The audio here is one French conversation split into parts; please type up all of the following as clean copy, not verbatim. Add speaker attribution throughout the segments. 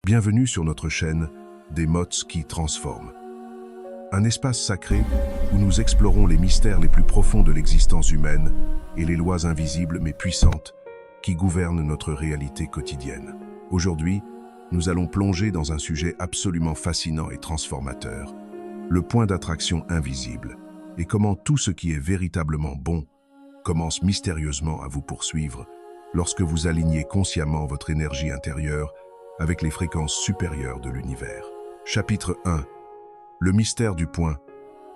Speaker 1: Bienvenue sur notre chaîne des Mots qui transforment. Un espace sacré où nous explorons les mystères les plus profonds de l'existence humaine et les lois invisibles mais puissantes qui gouvernent notre réalité quotidienne. Aujourd'hui, nous allons plonger dans un sujet absolument fascinant et transformateur, le point d'attraction invisible, et comment tout ce qui est véritablement bon commence mystérieusement à vous poursuivre lorsque vous alignez consciemment votre énergie intérieure avec les fréquences supérieures de l'univers. Chapitre 1. Le mystère du point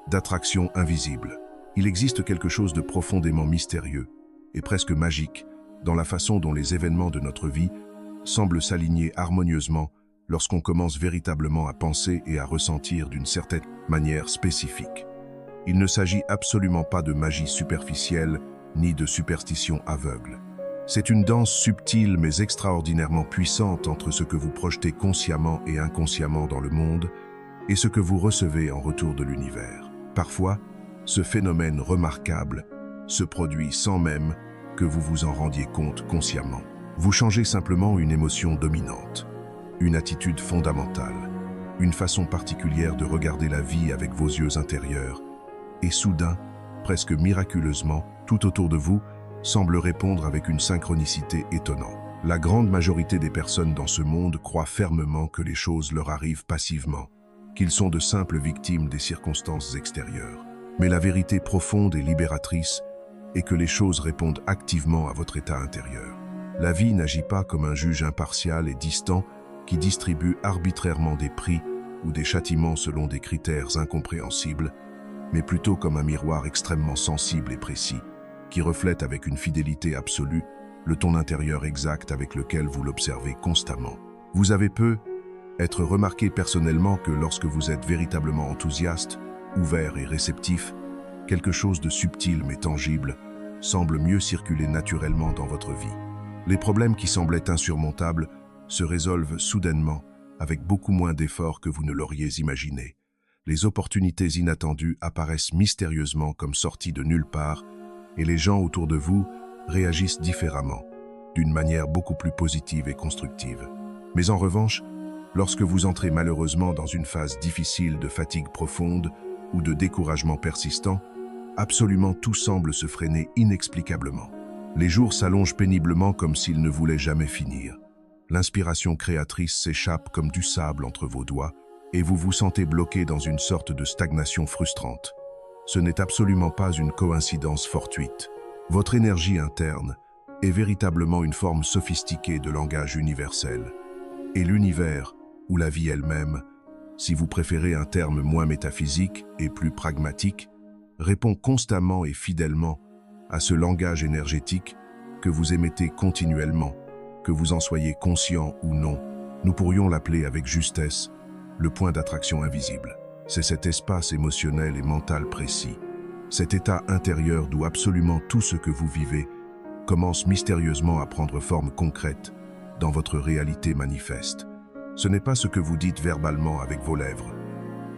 Speaker 1: d'attraction invisible. Il existe quelque chose de profondément mystérieux et presque magique dans la façon dont les événements de notre vie semblent s'aligner harmonieusement lorsqu'on commence véritablement à penser et à ressentir d'une certaine manière spécifique. Il ne s'agit absolument pas de magie superficielle ni de superstition aveugle. C'est une danse subtile mais extraordinairement puissante entre ce que vous projetez consciemment et inconsciemment dans le monde et ce que vous recevez en retour de l'univers. Parfois, ce phénomène remarquable se produit sans même que vous vous en rendiez compte consciemment. Vous changez simplement une émotion dominante, une attitude fondamentale, une façon particulière de regarder la vie avec vos yeux intérieurs, et soudain, presque miraculeusement, tout autour de vous semble répondre avec une synchronicité étonnante. La grande majorité des personnes dans ce monde croient fermement que les choses leur arrivent passivement, qu'ils sont de simples victimes des circonstances extérieures. Mais la vérité profonde et libératrice est que les choses répondent activement à votre état intérieur. La vie n'agit pas comme un juge impartial et distant qui distribue arbitrairement des prix ou des châtiments selon des critères incompréhensibles, mais plutôt comme un miroir extrêmement sensible et précis, qui reflète avec une fidélité absolue le ton intérieur exact avec lequel vous l'observez constamment. Vous avez peu être remarqué personnellement que lorsque vous êtes véritablement enthousiaste, ouvert et réceptif, quelque chose de subtil mais tangible semble mieux circuler naturellement dans votre vie. Les problèmes qui semblaient insurmontables se résolvent soudainement avec beaucoup moins d'efforts que vous ne l'auriez imaginé. Les opportunités inattendues apparaissent mystérieusement comme sorties de nulle part et les gens autour de vous réagissent différemment, d'une manière beaucoup plus positive et constructive. Mais en revanche, lorsque vous entrez malheureusement dans une phase difficile de fatigue profonde ou de découragement persistant, absolument tout semble se freiner inexplicablement. Les jours s'allongent péniblement comme s'ils ne voulaient jamais finir. L'inspiration créatrice s'échappe comme du sable entre vos doigts et vous vous sentez bloqué dans une sorte de stagnation frustrante. Ce n'est absolument pas une coïncidence fortuite. Votre énergie interne est véritablement une forme sophistiquée de langage universel. Et l'univers, ou la vie elle-même, si vous préférez un terme moins métaphysique et plus pragmatique, répond constamment et fidèlement à ce langage énergétique que vous émettez continuellement, que vous en soyez conscient ou non. Nous pourrions l'appeler avec justesse le point d'attraction invisible. C'est cet espace émotionnel et mental précis, cet état intérieur d'où absolument tout ce que vous vivez commence mystérieusement à prendre forme concrète dans votre réalité manifeste. Ce n'est pas ce que vous dites verbalement avec vos lèvres,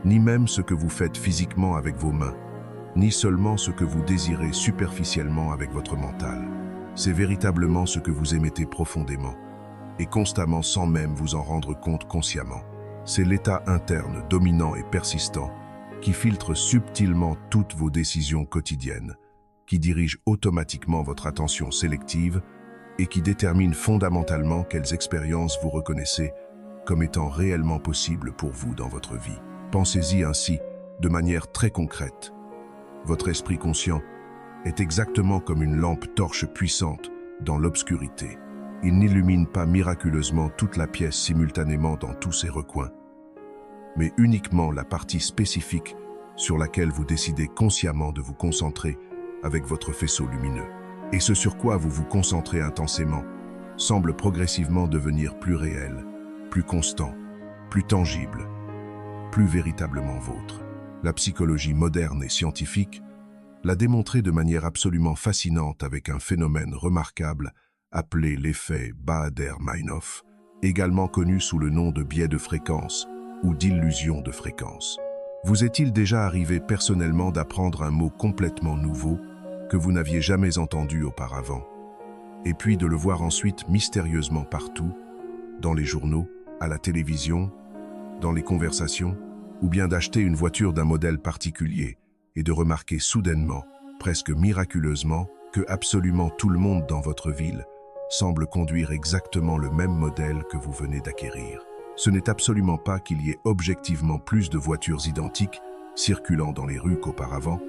Speaker 1: ni même ce que vous faites physiquement avec vos mains, ni seulement ce que vous désirez superficiellement avec votre mental. C'est véritablement ce que vous émettez profondément, et constamment sans même vous en rendre compte consciemment. C'est l'état interne dominant et persistant qui filtre subtilement toutes vos décisions quotidiennes, qui dirige automatiquement votre attention sélective et qui détermine fondamentalement quelles expériences vous reconnaissez comme étant réellement possibles pour vous dans votre vie. Pensez-y ainsi, de manière très concrète. Votre esprit conscient est exactement comme une lampe torche puissante dans l'obscurité. Il n'illumine pas miraculeusement toute la pièce simultanément dans tous ses recoins, mais uniquement la partie spécifique sur laquelle vous décidez consciemment de vous concentrer avec votre faisceau lumineux. Et ce sur quoi vous vous concentrez intensément semble progressivement devenir plus réel, plus constant, plus tangible, plus véritablement vôtre. La psychologie moderne et scientifique l'a démontré de manière absolument fascinante avec un phénomène remarquable appelé l'effet Baader-Meinhof, également connu sous le nom de biais de fréquence ou d'illusion de fréquence. Vous est-il déjà arrivé personnellement d'apprendre un mot complètement nouveau que vous n'aviez jamais entendu auparavant, et puis de le voir ensuite mystérieusement partout, dans les journaux, à la télévision, dans les conversations, ou bien d'acheter une voiture d'un modèle particulier et de remarquer soudainement, presque miraculeusement, que absolument tout le monde dans votre ville semble conduire exactement le même modèle que vous venez d'acquérir. Ce n'est absolument pas qu'il y ait objectivement plus de voitures identiques circulant dans les rues qu'auparavant,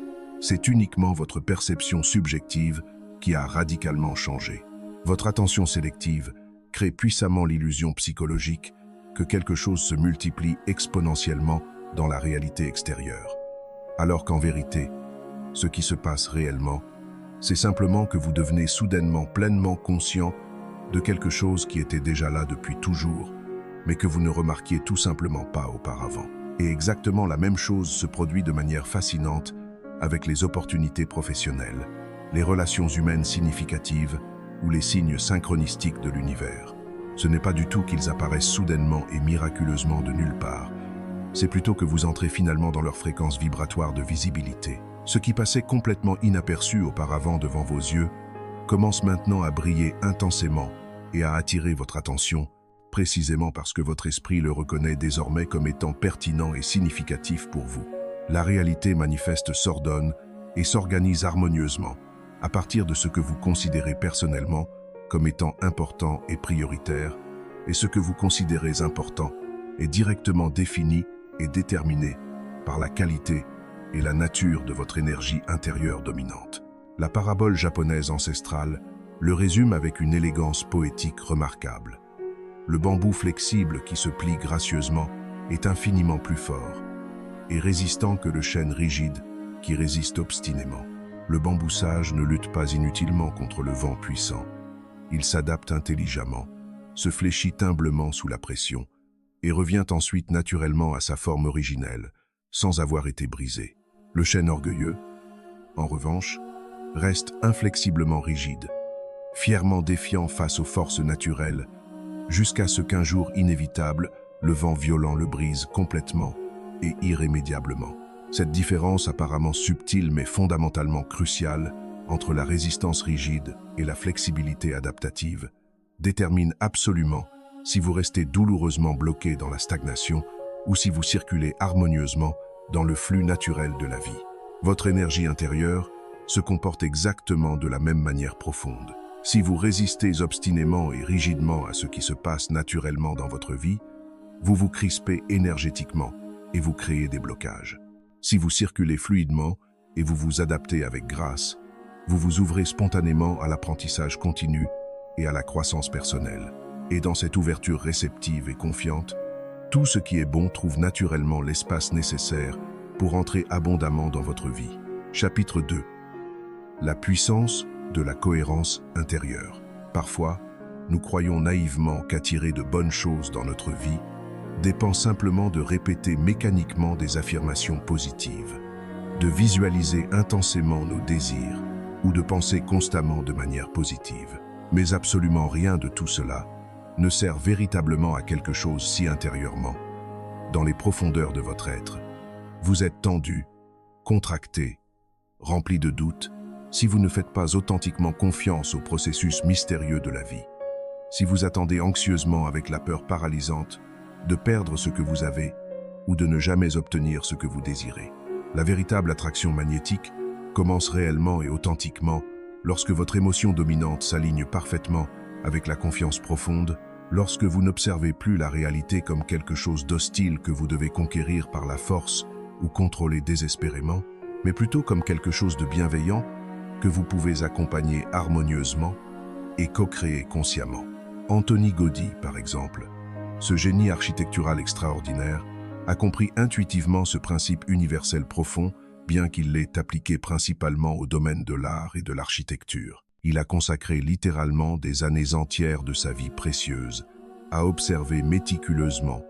Speaker 1: c'est uniquement votre perception subjective qui a radicalement changé. Votre attention sélective crée puissamment l'illusion psychologique que quelque chose se multiplie exponentiellement dans la réalité extérieure. Alors qu'en vérité, ce qui se passe réellement, c'est simplement que vous devenez soudainement pleinement conscient de quelque chose qui était déjà là depuis toujours, mais que vous ne remarquiez tout simplement pas auparavant. Et exactement la même chose se produit de manière fascinante avec les opportunités professionnelles, les relations humaines significatives ou les signes synchronistiques de l'univers. Ce n'est pas du tout qu'ils apparaissent soudainement et miraculeusement de nulle part. C'est plutôt que vous entrez finalement dans leur fréquence vibratoire de visibilité. Ce qui passait complètement inaperçu auparavant devant vos yeux commence maintenant à briller intensément et à attirer votre attention, précisément parce que votre esprit le reconnaît désormais comme étant pertinent et significatif pour vous. La réalité manifeste s'ordonne et s'organise harmonieusement à partir de ce que vous considérez personnellement comme étant important et prioritaire, et ce que vous considérez important est directement défini et déterminé par la qualité et la nature de votre énergie intérieure dominante. La parabole japonaise ancestrale le résume avec une élégance poétique remarquable. Le bambou flexible qui se plie gracieusement est infiniment plus fort et résistant que le chêne rigide qui résiste obstinément. Le bambou sage ne lutte pas inutilement contre le vent puissant. Il s'adapte intelligemment, se fléchit humblement sous la pression et revient ensuite naturellement à sa forme originelle, sans avoir été brisé. Le chêne orgueilleux, en revanche, reste inflexiblement rigide, fièrement défiant face aux forces naturelles, jusqu'à ce qu'un jour inévitable, le vent violent le brise complètement et irrémédiablement. Cette différence apparemment subtile mais fondamentalement cruciale entre la résistance rigide et la flexibilité adaptative détermine absolument si vous restez douloureusement bloqué dans la stagnation ou si vous circulez harmonieusement dans le flux naturel de la vie. Votre énergie intérieure se comporte exactement de la même manière profonde. Si vous résistez obstinément et rigidement à ce qui se passe naturellement dans votre vie, vous vous crispez énergétiquement et vous créez des blocages. Si vous circulez fluidement et vous vous adaptez avec grâce, vous vous ouvrez spontanément à l'apprentissage continu et à la croissance personnelle. Et dans cette ouverture réceptive et confiante, tout ce qui est bon trouve naturellement l'espace nécessaire pour entrer abondamment dans votre vie. Chapitre 2. La puissance de la cohérence intérieure. Parfois, nous croyons naïvement qu'attirer de bonnes choses dans notre vie dépend simplement de répéter mécaniquement des affirmations positives, de visualiser intensément nos désirs ou de penser constamment de manière positive. Mais absolument rien de tout cela ne sert véritablement à quelque chose si intérieurement, dans les profondeurs de votre être. Vous êtes tendu, contracté, rempli de doutes, si vous ne faites pas authentiquement confiance au processus mystérieux de la vie. Si vous attendez anxieusement avec la peur paralysante de perdre ce que vous avez ou de ne jamais obtenir ce que vous désirez. La véritable attraction magnétique commence réellement et authentiquement lorsque votre émotion dominante s'aligne parfaitement avec la confiance profonde, lorsque vous n'observez plus la réalité comme quelque chose d'hostile que vous devez conquérir par la force ou contrôler désespérément, mais plutôt comme quelque chose de bienveillant que vous pouvez accompagner harmonieusement et co-créer consciemment. Anthony Gaudí, par exemple, ce génie architectural extraordinaire, a compris intuitivement ce principe universel profond, bien qu'il l'ait appliqué principalement au domaine de l'art et de l'architecture. Il a consacré littéralement des années entières de sa vie précieuse à observer méticuleusement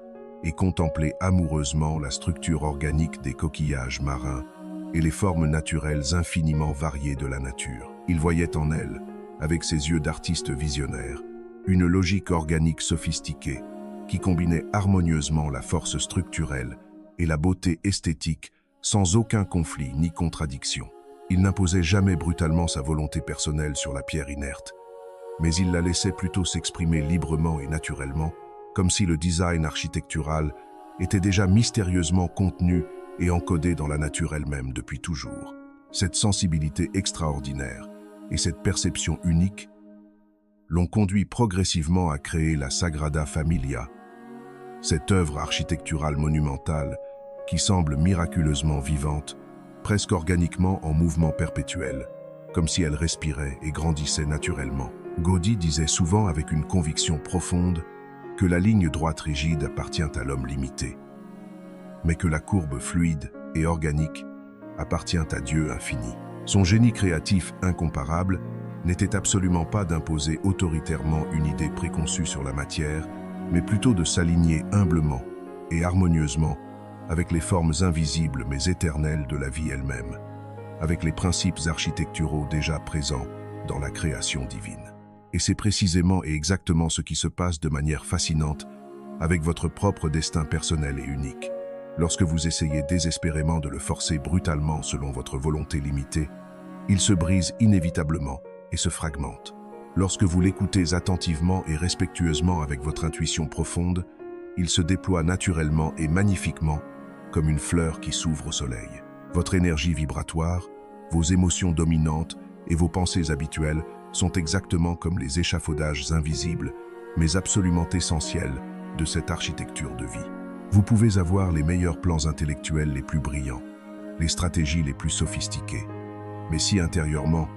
Speaker 1: et contempler amoureusement la structure organique des coquillages marins et les formes naturelles infiniment variées de la nature. Il voyait en elles, avec ses yeux d'artiste visionnaire, une logique organique sophistiquée qui combinait harmonieusement la force structurelle et la beauté esthétique sans aucun conflit ni contradiction. Il n'imposait jamais brutalement sa volonté personnelle sur la pierre inerte, mais il la laissait plutôt s'exprimer librement et naturellement, comme si le design architectural était déjà mystérieusement contenu et encodé dans la nature elle-même depuis toujours. Cette sensibilité extraordinaire et cette perception unique l'ont conduit progressivement à créer la Sagrada Familia, cette œuvre architecturale monumentale qui semble miraculeusement vivante, presque organiquement en mouvement perpétuel, comme si elle respirait et grandissait naturellement. Gaudí disait souvent avec une conviction profonde que la ligne droite rigide appartient à l'homme limité, mais que la courbe fluide et organique appartient à Dieu infini. Son génie créatif incomparable n'était absolument pas d'imposer autoritairement une idée préconçue sur la matière, mais plutôt de s'aligner humblement et harmonieusement avec les formes invisibles mais éternelles de la vie elle-même, avec les principes architecturaux déjà présents dans la création divine. Et c'est précisément et exactement ce qui se passe de manière fascinante avec votre propre destin personnel et unique. Lorsque vous essayez désespérément de le forcer brutalement selon votre volonté limitée, il se brise inévitablement et se fragmente. Lorsque vous l'écoutez attentivement et respectueusement avec votre intuition profonde, il se déploie naturellement et magnifiquement comme une fleur qui s'ouvre au soleil. Votre énergie vibratoire, vos émotions dominantes et vos pensées habituelles sont exactement comme les échafaudages invisibles, mais absolument essentiels de cette architecture de vie. Vous pouvez avoir les meilleurs plans intellectuels les plus brillants, les stratégies les plus sophistiquées, mais si intérieurement,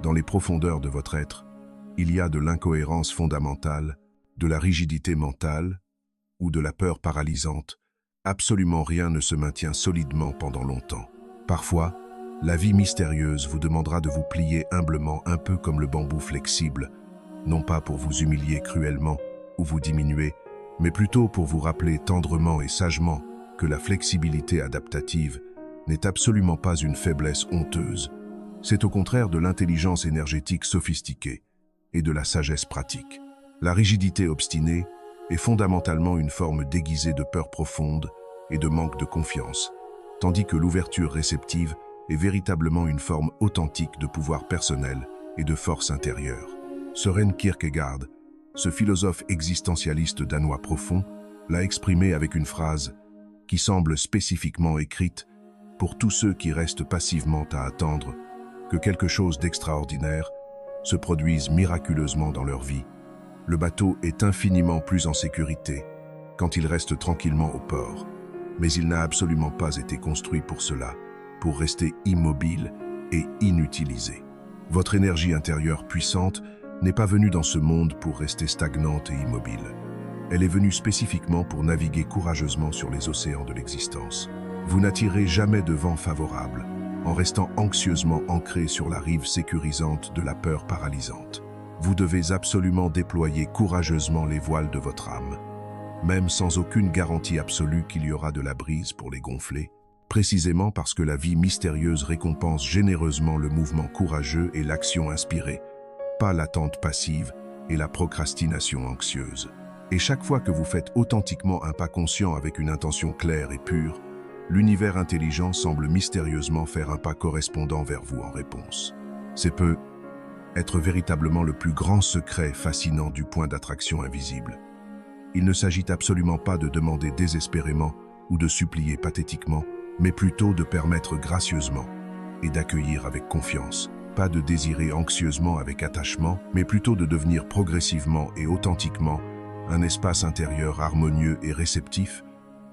Speaker 1: dans les profondeurs de votre être, il y a de l'incohérence fondamentale, de la rigidité mentale ou de la peur paralysante, absolument rien ne se maintient solidement pendant longtemps. Parfois, la vie mystérieuse vous demandera de vous plier humblement un peu comme le bambou flexible, non pas pour vous humilier cruellement ou vous diminuer, mais plutôt pour vous rappeler tendrement et sagement que la flexibilité adaptative n'est absolument pas une faiblesse honteuse. C'est au contraire de l'intelligence énergétique sophistiquée et de la sagesse pratique. La rigidité obstinée est fondamentalement une forme déguisée de peur profonde et de manque de confiance, tandis que l'ouverture réceptive est véritablement une forme authentique de pouvoir personnel et de force intérieure. Søren Kierkegaard, ce philosophe existentialiste danois profond, l'a exprimé avec une phrase qui semble spécifiquement écrite pour tous ceux qui restent passivement à attendre que quelque chose d'extraordinaire se produise miraculeusement dans leur vie. Le bateau est infiniment plus en sécurité quand il reste tranquillement au port, mais il n'a absolument pas été construit pour cela, pour rester immobile et inutilisé. Votre énergie intérieure puissante n'est pas venue dans ce monde pour rester stagnante et immobile. Elle est venue spécifiquement pour naviguer courageusement sur les océans de l'existence. Vous n'attirez jamais de vent favorable, en restant anxieusement ancré sur la rive sécurisante de la peur paralysante. Vous devez absolument déployer courageusement les voiles de votre âme, même sans aucune garantie absolue qu'il y aura de la brise pour les gonfler, précisément parce que la vie mystérieuse récompense généreusement le mouvement courageux et l'action inspirée, pas l'attente passive et la procrastination anxieuse. Et chaque fois que vous faites authentiquement un pas conscient avec une intention claire et pure, l'univers intelligent semble mystérieusement faire un pas correspondant vers vous en réponse. C'est peut être véritablement le plus grand secret fascinant du point d'attraction invisible. Il ne s'agit absolument pas de demander désespérément ou de supplier pathétiquement, mais plutôt de permettre gracieusement et d'accueillir avec confiance. Pas de désirer anxieusement avec attachement, mais plutôt de devenir progressivement et authentiquement un espace intérieur harmonieux et réceptif,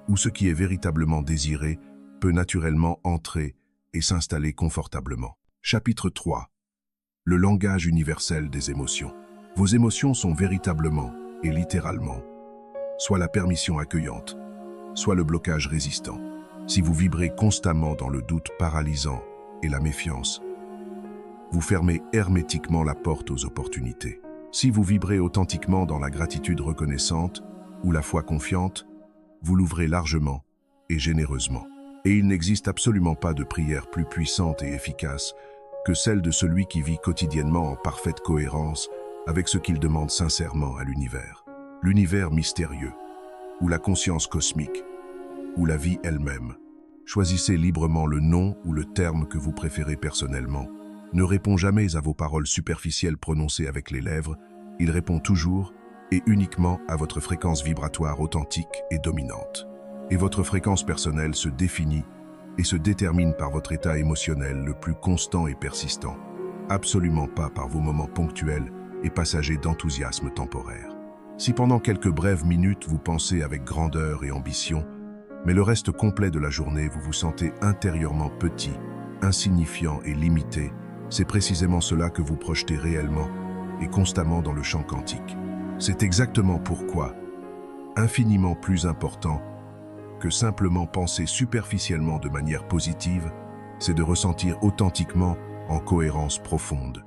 Speaker 1: où ce qui est véritablement désiré peut naturellement entrer et s'installer confortablement. Chapitre 3. Le langage universel des émotions. Vos émotions sont véritablement et littéralement soit la permission accueillante, soit le blocage résistant. Si vous vibrez constamment dans le doute paralysant et la méfiance, vous fermez hermétiquement la porte aux opportunités. Si vous vibrez authentiquement dans la gratitude reconnaissante ou la foi confiante, vous l'ouvrez largement et généreusement. Et il n'existe absolument pas de prière plus puissante et efficace que celle de celui qui vit quotidiennement en parfaite cohérence avec ce qu'il demande sincèrement à l'univers. L'univers mystérieux, ou la conscience cosmique, ou la vie elle-même. Choisissez librement le nom ou le terme que vous préférez personnellement. Ne répond jamais à vos paroles superficielles prononcées avec les lèvres, il répond toujours et uniquement à votre fréquence vibratoire authentique et dominante. Et votre fréquence personnelle se définit et se détermine par votre état émotionnel le plus constant et persistant, absolument pas par vos moments ponctuels et passagers d'enthousiasme temporaire. Si pendant quelques brèves minutes vous pensez avec grandeur et ambition, mais le reste complet de la journée vous vous sentez intérieurement petit, insignifiant et limité, c'est précisément cela que vous projetez réellement et constamment dans le champ quantique. C'est exactement pourquoi, infiniment plus important que simplement penser superficiellement de manière positive, c'est de ressentir authentiquement en cohérence profonde,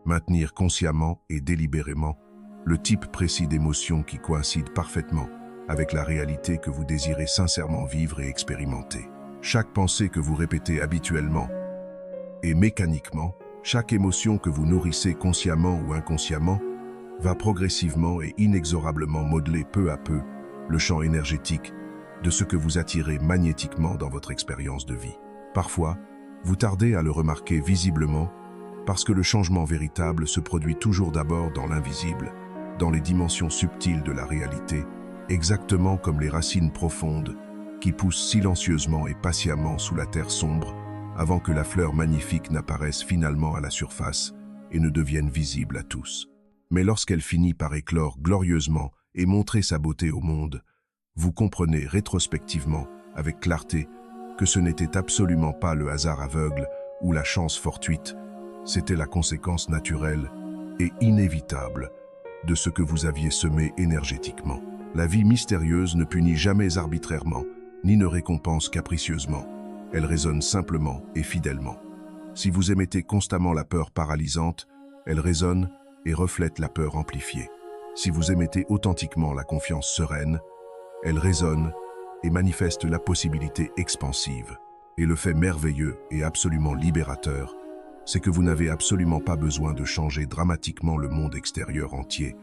Speaker 1: maintenir consciemment et délibérément le type précis d'émotion qui coïncide parfaitement avec la réalité que vous désirez sincèrement vivre et expérimenter. Chaque pensée que vous répétez habituellement et mécaniquement, chaque émotion que vous nourrissez consciemment ou inconsciemment, va progressivement et inexorablement modeler peu à peu le champ énergétique de ce que vous attirez magnétiquement dans votre expérience de vie. Parfois, vous tardez à le remarquer visiblement parce que le changement véritable se produit toujours d'abord dans l'invisible, dans les dimensions subtiles de la réalité, exactement comme les racines profondes qui poussent silencieusement et patiemment sous la terre sombre avant que la fleur magnifique n'apparaisse finalement à la surface et ne devienne visible à tous. Mais lorsqu'elle finit par éclore glorieusement et montrer sa beauté au monde, vous comprenez rétrospectivement, avec clarté, que ce n'était absolument pas le hasard aveugle ou la chance fortuite, c'était la conséquence naturelle et inévitable de ce que vous aviez semé énergétiquement. La vie mystérieuse ne punit jamais arbitrairement, ni ne récompense capricieusement. Elle résonne simplement et fidèlement. Si vous émettez constamment la peur paralysante, elle résonne et reflète la peur amplifiée. Si vous émettez authentiquement la confiance sereine, elle résonne et manifeste la possibilité expansive. Et le fait merveilleux et absolument libérateur, c'est que vous n'avez absolument pas besoin de changer dramatiquement le monde extérieur entier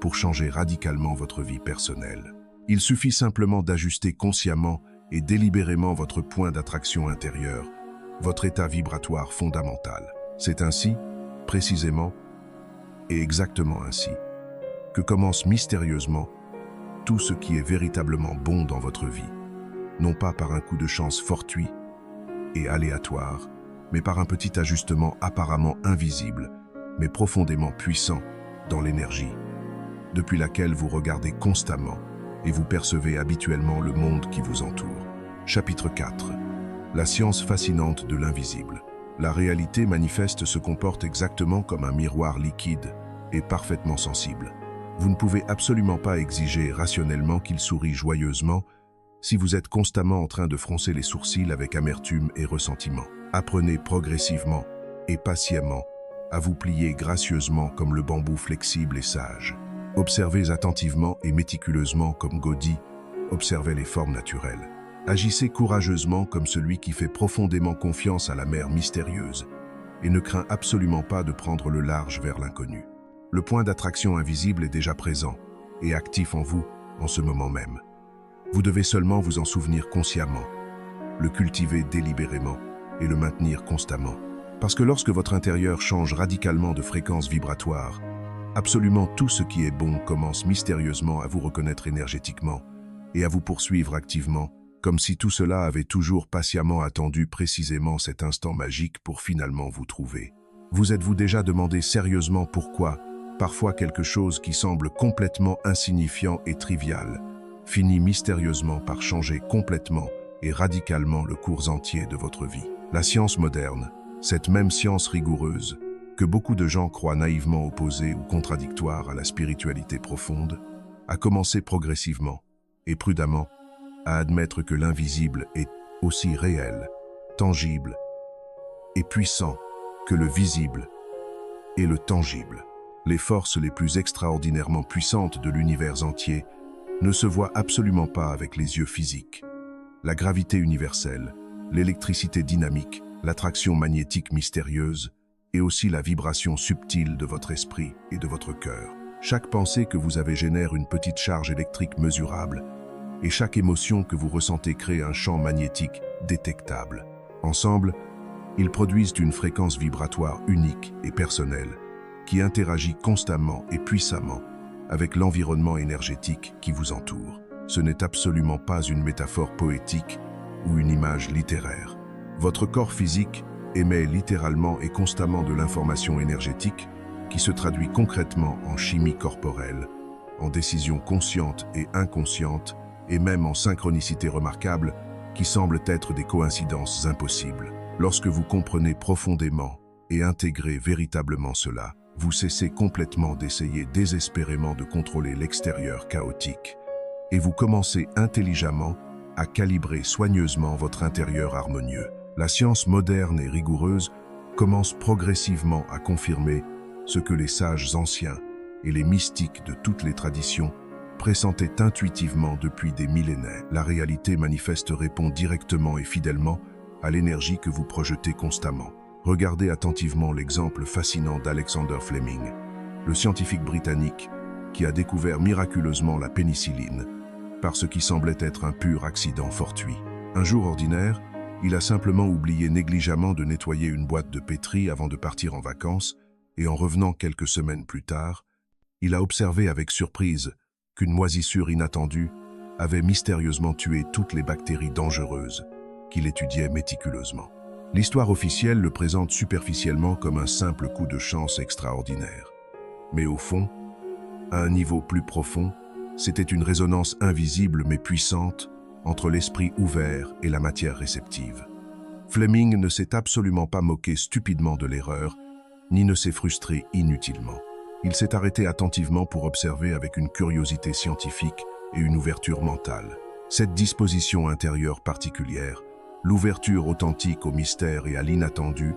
Speaker 1: pour changer radicalement votre vie personnelle. Il suffit simplement d'ajuster consciemment et délibérément votre point d'attraction intérieur, votre état vibratoire fondamental. C'est ainsi, précisément, et exactement ainsi, que commence mystérieusement tout ce qui est véritablement bon dans votre vie, non pas par un coup de chance fortuit et aléatoire, mais par un petit ajustement apparemment invisible, mais profondément puissant dans l'énergie, depuis laquelle vous regardez constamment et vous percevez habituellement le monde qui vous entoure. Chapitre 4. La science fascinante de l'invisible. La réalité manifeste se comporte exactement comme un miroir liquide et parfaitement sensible. Vous ne pouvez absolument pas exiger rationnellement qu'il sourie joyeusement si vous êtes constamment en train de froncer les sourcils avec amertume et ressentiment. Apprenez progressivement et patiemment à vous plier gracieusement comme le bambou flexible et sage. Observez attentivement et méticuleusement comme Gaudí observait les formes naturelles. Agissez courageusement comme celui qui fait profondément confiance à la mer mystérieuse et ne craint absolument pas de prendre le large vers l'inconnu. Le point d'attraction invisible est déjà présent et actif en vous en ce moment même. Vous devez seulement vous en souvenir consciemment, le cultiver délibérément et le maintenir constamment. Parce que lorsque votre intérieur change radicalement de fréquence vibratoire, absolument tout ce qui est bon commence mystérieusement à vous reconnaître énergétiquement et à vous poursuivre activement, comme si tout cela avait toujours patiemment attendu précisément cet instant magique pour finalement vous trouver. Vous êtes-vous déjà demandé sérieusement pourquoi, parfois quelque chose qui semble complètement insignifiant et trivial, finit mystérieusement par changer complètement et radicalement le cours entier de votre vie? La science moderne, cette même science rigoureuse, que beaucoup de gens croient naïvement opposée ou contradictoire à la spiritualité profonde, a commencé progressivement et prudemment à admettre que l'invisible est aussi réel, tangible et puissant que le visible et le tangible. Les forces les plus extraordinairement puissantes de l'univers entier ne se voient absolument pas avec les yeux physiques. La gravité universelle, l'électricité dynamique, l'attraction magnétique mystérieuse et aussi la vibration subtile de votre esprit et de votre cœur. Chaque pensée que vous avez génère une petite charge électrique mesurable et chaque émotion que vous ressentez crée un champ magnétique détectable. Ensemble, ils produisent une fréquence vibratoire unique et personnelle qui interagit constamment et puissamment avec l'environnement énergétique qui vous entoure. Ce n'est absolument pas une métaphore poétique ou une image littéraire. Votre corps physique émet littéralement et constamment de l'information énergétique qui se traduit concrètement en chimie corporelle, en décisions conscientes et inconscientes, et même en synchronicité remarquable qui semblent être des coïncidences impossibles. Lorsque vous comprenez profondément et intégrez véritablement cela, vous cessez complètement d'essayer désespérément de contrôler l'extérieur chaotique et vous commencez intelligemment à calibrer soigneusement votre intérieur harmonieux. La science moderne et rigoureuse commence progressivement à confirmer ce que les sages anciens et les mystiques de toutes les traditions pressentaient intuitivement depuis des millénaires. La réalité manifeste répond directement et fidèlement à l'énergie que vous projetez constamment. Regardez attentivement l'exemple fascinant d'Alexander Fleming, le scientifique britannique qui a découvert miraculeusement la pénicilline par ce qui semblait être un pur accident fortuit. Un jour ordinaire, il a simplement oublié négligemment de nettoyer une boîte de pétri avant de partir en vacances et en revenant quelques semaines plus tard, il a observé avec surprise qu'une moisissure inattendue avait mystérieusement tué toutes les bactéries dangereuses qu'il étudiait méticuleusement. L'histoire officielle le présente superficiellement comme un simple coup de chance extraordinaire. Mais au fond, à un niveau plus profond, c'était une résonance invisible mais puissante entre l'esprit ouvert et la matière réceptive. Fleming ne s'est absolument pas moqué stupidement de l'erreur, ni ne s'est frustré inutilement. Il s'est arrêté attentivement pour observer avec une curiosité scientifique et une ouverture mentale. Cette disposition intérieure particulière, l'ouverture authentique au mystère et à l'inattendu,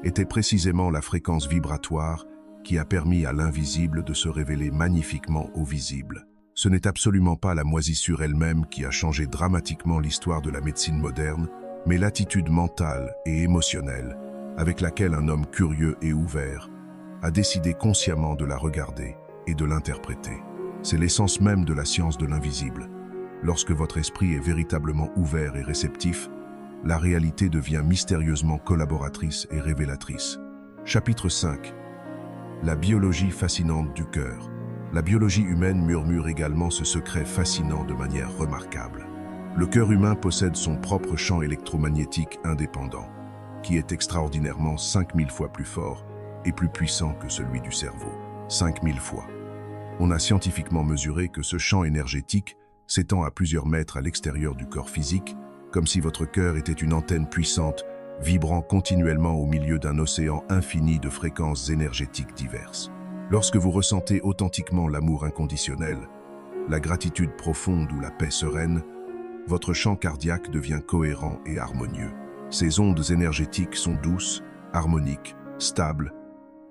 Speaker 1: était précisément la fréquence vibratoire qui a permis à l'invisible de se révéler magnifiquement au visible. Ce n'est absolument pas la moisissure elle-même qui a changé dramatiquement l'histoire de la médecine moderne, mais l'attitude mentale et émotionnelle avec laquelle un homme curieux et ouvert a décidé consciemment de la regarder et de l'interpréter. C'est l'essence même de la science de l'invisible. Lorsque votre esprit est véritablement ouvert et réceptif, la réalité devient mystérieusement collaboratrice et révélatrice. Chapitre 5. La biologie fascinante du cœur. La biologie humaine murmure également ce secret fascinant de manière remarquable. Le cœur humain possède son propre champ électromagnétique indépendant, qui est extraordinairement 5000 fois plus fort et plus puissant que celui du cerveau. 5000 fois. On a scientifiquement mesuré que ce champ énergétique s'étend à plusieurs mètres à l'extérieur du corps physique, comme si votre cœur était une antenne puissante, vibrant continuellement au milieu d'un océan infini de fréquences énergétiques diverses. Lorsque vous ressentez authentiquement l'amour inconditionnel, la gratitude profonde ou la paix sereine, votre champ cardiaque devient cohérent et harmonieux. Ces ondes énergétiques sont douces, harmoniques, stables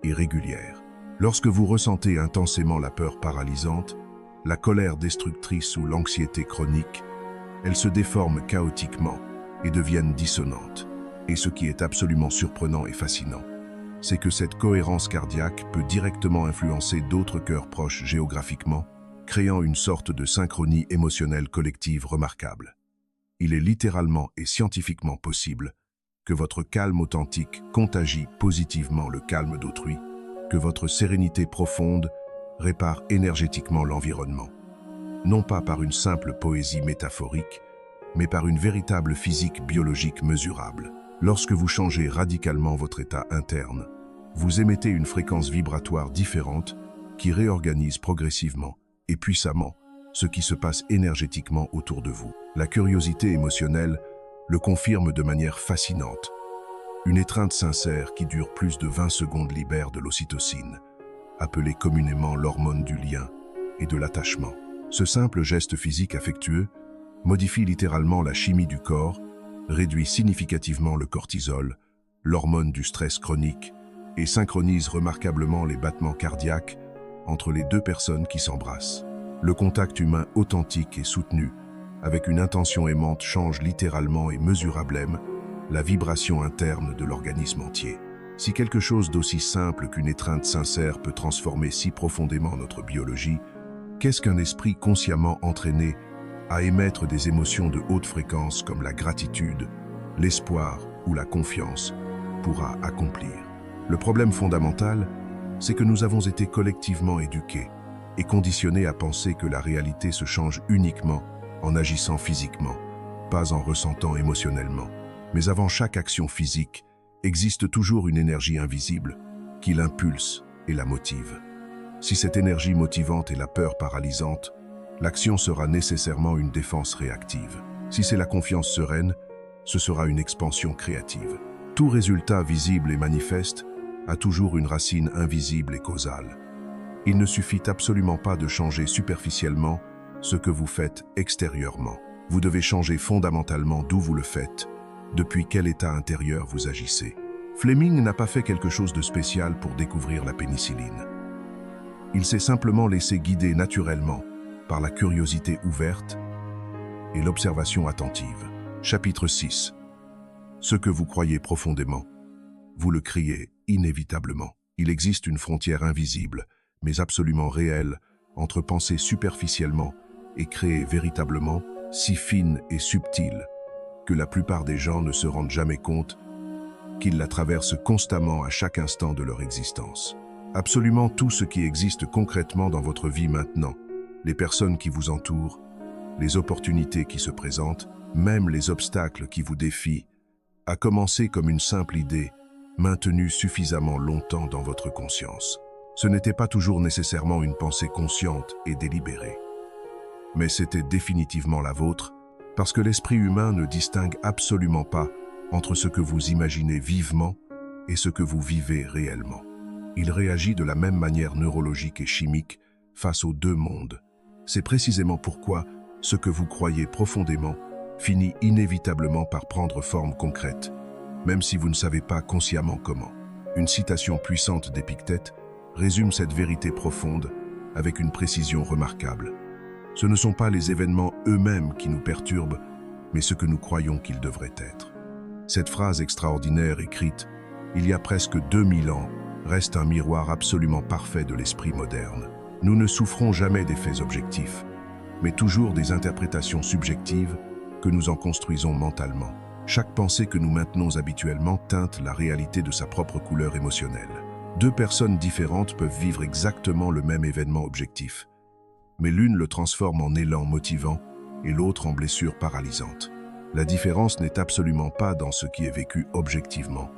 Speaker 1: et régulières. Lorsque vous ressentez intensément la peur paralysante, la colère destructrice ou l'anxiété chronique, elles se déforment chaotiquement et deviennent dissonantes. Et ce qui est absolument surprenant et fascinant, c'est que cette cohérence cardiaque peut directement influencer d'autres cœurs proches géographiquement, créant une sorte de synchronie émotionnelle collective remarquable. Il est littéralement et scientifiquement possible que votre calme authentique contagie positivement le calme d'autrui, que votre sérénité profonde répare énergétiquement l'environnement. Non pas par une simple poésie métaphorique, mais par une véritable physique biologique mesurable. Lorsque vous changez radicalement votre état interne, vous émettez une fréquence vibratoire différente qui réorganise progressivement et puissamment ce qui se passe énergétiquement autour de vous. La curiosité émotionnelle le confirme de manière fascinante. Une étreinte sincère qui dure plus de 20 secondes libère de l'ocytocine, appelée communément l'hormone du lien et de l'attachement. Ce simple geste physique affectueux modifie littéralement la chimie du corps, réduit significativement le cortisol, l'hormone du stress chronique, et synchronise remarquablement les battements cardiaques entre les deux personnes qui s'embrassent. Le contact humain authentique et soutenu, avec une intention aimante, change littéralement et mesurablement la vibration interne de l'organisme entier. Si quelque chose d'aussi simple qu'une étreinte sincère peut transformer si profondément notre biologie, qu'est-ce qu'un esprit consciemment entraîné à émettre des émotions de haute fréquence comme la gratitude, l'espoir ou la confiance pourra accomplir? Le problème fondamental, c'est que nous avons été collectivement éduqués est conditionné à penser que la réalité se change uniquement en agissant physiquement, pas en ressentant émotionnellement. Mais avant chaque action physique, existe toujours une énergie invisible qui l'impulse et la motive. Si cette énergie motivante est la peur paralysante, l'action sera nécessairement une défense réactive. Si c'est la confiance sereine, ce sera une expansion créative. Tout résultat visible et manifeste a toujours une racine invisible et causale. Il ne suffit absolument pas de changer superficiellement ce que vous faites extérieurement. Vous devez changer fondamentalement d'où vous le faites, depuis quel état intérieur vous agissez. Fleming n'a pas fait quelque chose de spécial pour découvrir la pénicilline. Il s'est simplement laissé guider naturellement par la curiosité ouverte et l'observation attentive. Chapitre 6. Ce que vous croyez profondément, vous le criez inévitablement. Il existe une frontière invisible, mais absolument réelle, entre penser superficiellement et créer véritablement, si fine et subtile, que la plupart des gens ne se rendent jamais compte qu'ils la traversent constamment à chaque instant de leur existence. Absolument tout ce qui existe concrètement dans votre vie maintenant, les personnes qui vous entourent, les opportunités qui se présentent, même les obstacles qui vous défient, a commencé comme une simple idée, maintenue suffisamment longtemps dans votre conscience. Ce n'était pas toujours nécessairement une pensée consciente et délibérée. Mais c'était définitivement la vôtre, parce que l'esprit humain ne distingue absolument pas entre ce que vous imaginez vivement et ce que vous vivez réellement. Il réagit de la même manière neurologique et chimique face aux deux mondes. C'est précisément pourquoi ce que vous croyez profondément finit inévitablement par prendre forme concrète, même si vous ne savez pas consciemment comment. Une citation puissante d'Épictète résume cette vérité profonde avec une précision remarquable. Ce ne sont pas les événements eux-mêmes qui nous perturbent, mais ce que nous croyons qu'ils devraient être. Cette phrase extraordinaire écrite il y a presque 2000 ans reste un miroir absolument parfait de l'esprit moderne. Nous ne souffrons jamais des faits objectifs, mais toujours des interprétations subjectives que nous en construisons mentalement. Chaque pensée que nous maintenons habituellement teinte la réalité de sa propre couleur émotionnelle. Deux personnes différentes peuvent vivre exactement le même événement objectif, mais l'une le transforme en élan motivant et l'autre en blessure paralysante. La différence n'est absolument pas dans ce qui est vécu objectivement,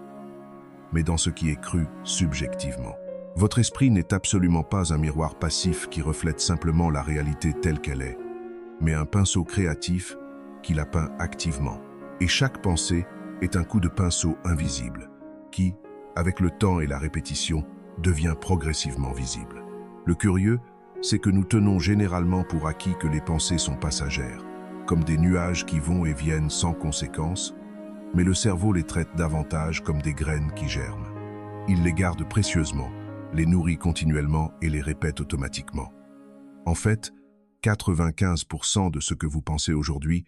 Speaker 1: mais dans ce qui est cru subjectivement. Votre esprit n'est absolument pas un miroir passif qui reflète simplement la réalité telle qu'elle est, mais un pinceau créatif qui la peint activement. Et chaque pensée est un coup de pinceau invisible, qui, avec le temps et la répétition, devient progressivement visible. Le curieux, c'est que nous tenons généralement pour acquis que les pensées sont passagères, comme des nuages qui vont et viennent sans conséquence, mais le cerveau les traite davantage comme des graines qui germent. Il les garde précieusement, les nourrit continuellement et les répète automatiquement. En fait, 95% de ce que vous pensez aujourd'hui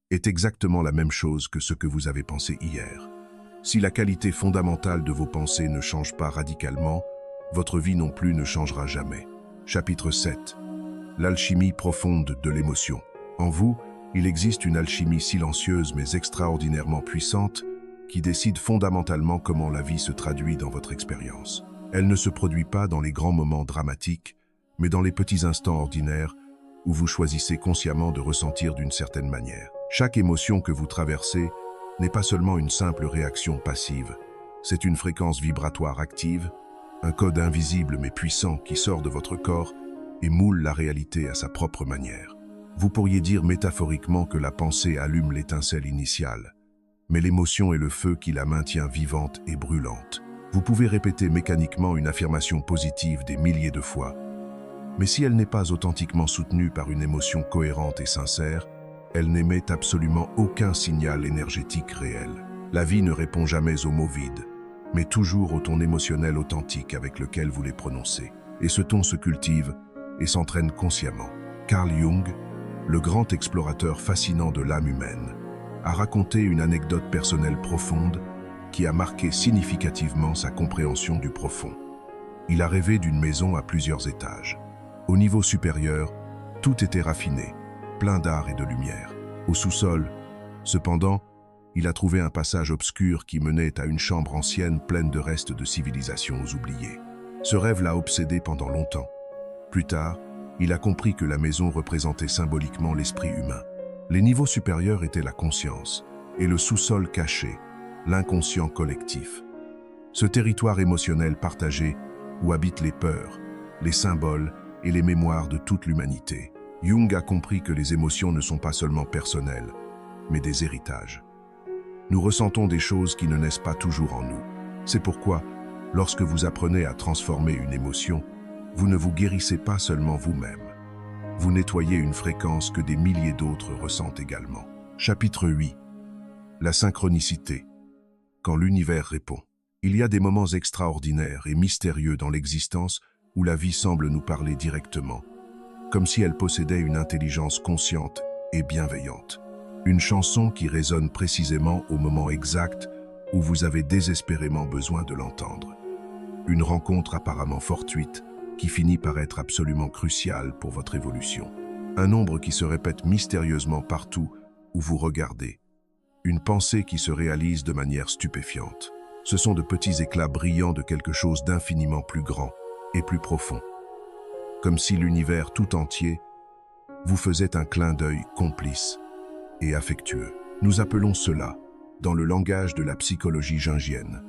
Speaker 1: est exactement la même chose que ce que vous avez pensé hier. Si la qualité fondamentale de vos pensées ne change pas radicalement, votre vie non plus ne changera jamais. Chapitre 7. L'alchimie profonde de l'émotion. En vous, il existe une alchimie silencieuse mais extraordinairement puissante qui décide fondamentalement comment la vie se traduit dans votre expérience. Elle ne se produit pas dans les grands moments dramatiques, mais dans les petits instants ordinaires où vous choisissez consciemment de ressentir d'une certaine manière. Chaque émotion que vous traversez n'est pas seulement une simple réaction passive, c'est une fréquence vibratoire active, un code invisible mais puissant qui sort de votre corps et moule la réalité à sa propre manière. Vous pourriez dire métaphoriquement que la pensée allume l'étincelle initiale, mais l'émotion est le feu qui la maintient vivante et brûlante. Vous pouvez répéter mécaniquement une affirmation positive des milliers de fois, mais si elle n'est pas authentiquement soutenue par une émotion cohérente et sincère, elle n'émet absolument aucun signal énergétique réel. La vie ne répond jamais aux mots vides, mais toujours au ton émotionnel authentique avec lequel vous les prononcez. Et ce ton se cultive et s'entraîne consciemment. Carl Jung, le grand explorateur fascinant de l'âme humaine, a raconté une anecdote personnelle profonde qui a marqué significativement sa compréhension du profond. Il a rêvé d'une maison à plusieurs étages. Au niveau supérieur, tout était raffiné, plein d'art et de lumière. Au sous-sol, cependant, il a trouvé un passage obscur qui menait à une chambre ancienne pleine de restes de civilisations oubliées. Ce rêve l'a obsédé pendant longtemps. Plus tard, Il a compris que la maison représentait symboliquement l'esprit humain. Les niveaux supérieurs étaient la conscience, et le sous-sol caché, l'inconscient collectif. Ce territoire émotionnel partagé où habitent les peurs, les symboles et les mémoires de toute l'humanité. Jung a compris que les émotions ne sont pas seulement personnelles, mais des héritages. Nous ressentons des choses qui ne naissent pas toujours en nous. C'est pourquoi, lorsque vous apprenez à transformer une émotion, vous ne vous guérissez pas seulement vous-même. Vous nettoyez une fréquence que des milliers d'autres ressentent également. Chapitre 8. La synchronicité. Quand l'univers répond. Il y a des moments extraordinaires et mystérieux dans l'existence où la vie semble nous parler directement, comme si elle possédait une intelligence consciente et bienveillante. Une chanson qui résonne précisément au moment exact où vous avez désespérément besoin de l'entendre. Une rencontre apparemment fortuite qui finit par être absolument cruciale pour votre évolution. Un nombre qui se répète mystérieusement partout où vous regardez. Une pensée qui se réalise de manière stupéfiante. Ce sont de petits éclats brillants de quelque chose d'infiniment plus grand et plus profond. Comme si l'univers tout entier vous faisait un clin d'œil complice et affectueux. Nous appelons cela, dans le langage de la psychologie jungienne,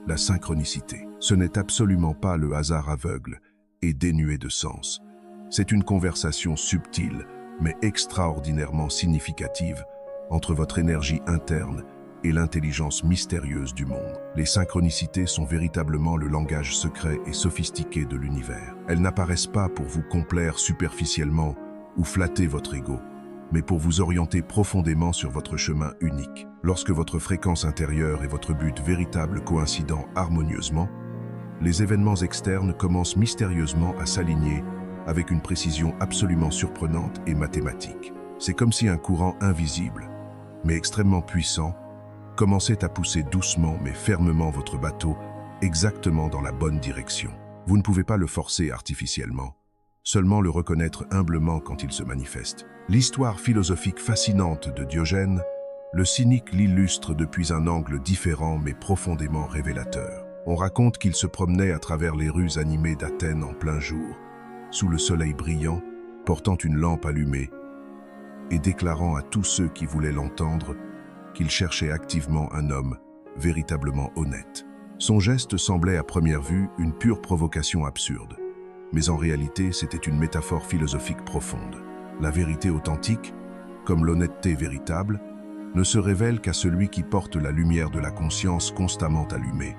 Speaker 1: la synchronicité. Ce n'est absolument pas le hasard aveugle et dénué de sens. C'est une conversation subtile, mais extraordinairement significative entre votre énergie interne et l'intelligence mystérieuse du monde. Les synchronicités sont véritablement le langage secret et sophistiqué de l'univers. Elles n'apparaissent pas pour vous complaire superficiellement ou flatter votre ego, mais pour vous orienter profondément sur votre chemin unique. Lorsque votre fréquence intérieure et votre but véritable coïncident harmonieusement, les événements externes commencent mystérieusement à s'aligner avec une précision absolument surprenante et mathématique. C'est comme si un courant invisible, mais extrêmement puissant, commençait à pousser doucement mais fermement votre bateau exactement dans la bonne direction. Vous ne pouvez pas le forcer artificiellement, seulement le reconnaître humblement quand il se manifeste. L'histoire philosophique fascinante de Diogène, le cynique l'illustre depuis un angle différent mais profondément révélateur. On raconte qu'il se promenait à travers les rues animées d'Athènes en plein jour, sous le soleil brillant, portant une lampe allumée, et déclarant à tous ceux qui voulaient l'entendre qu'il cherchait activement un homme véritablement honnête. Son geste semblait à première vue une pure provocation absurde, mais en réalité c'était une métaphore philosophique profonde. La vérité authentique, comme l'honnêteté véritable, ne se révèle qu'à celui qui porte la lumière de la conscience constamment allumée,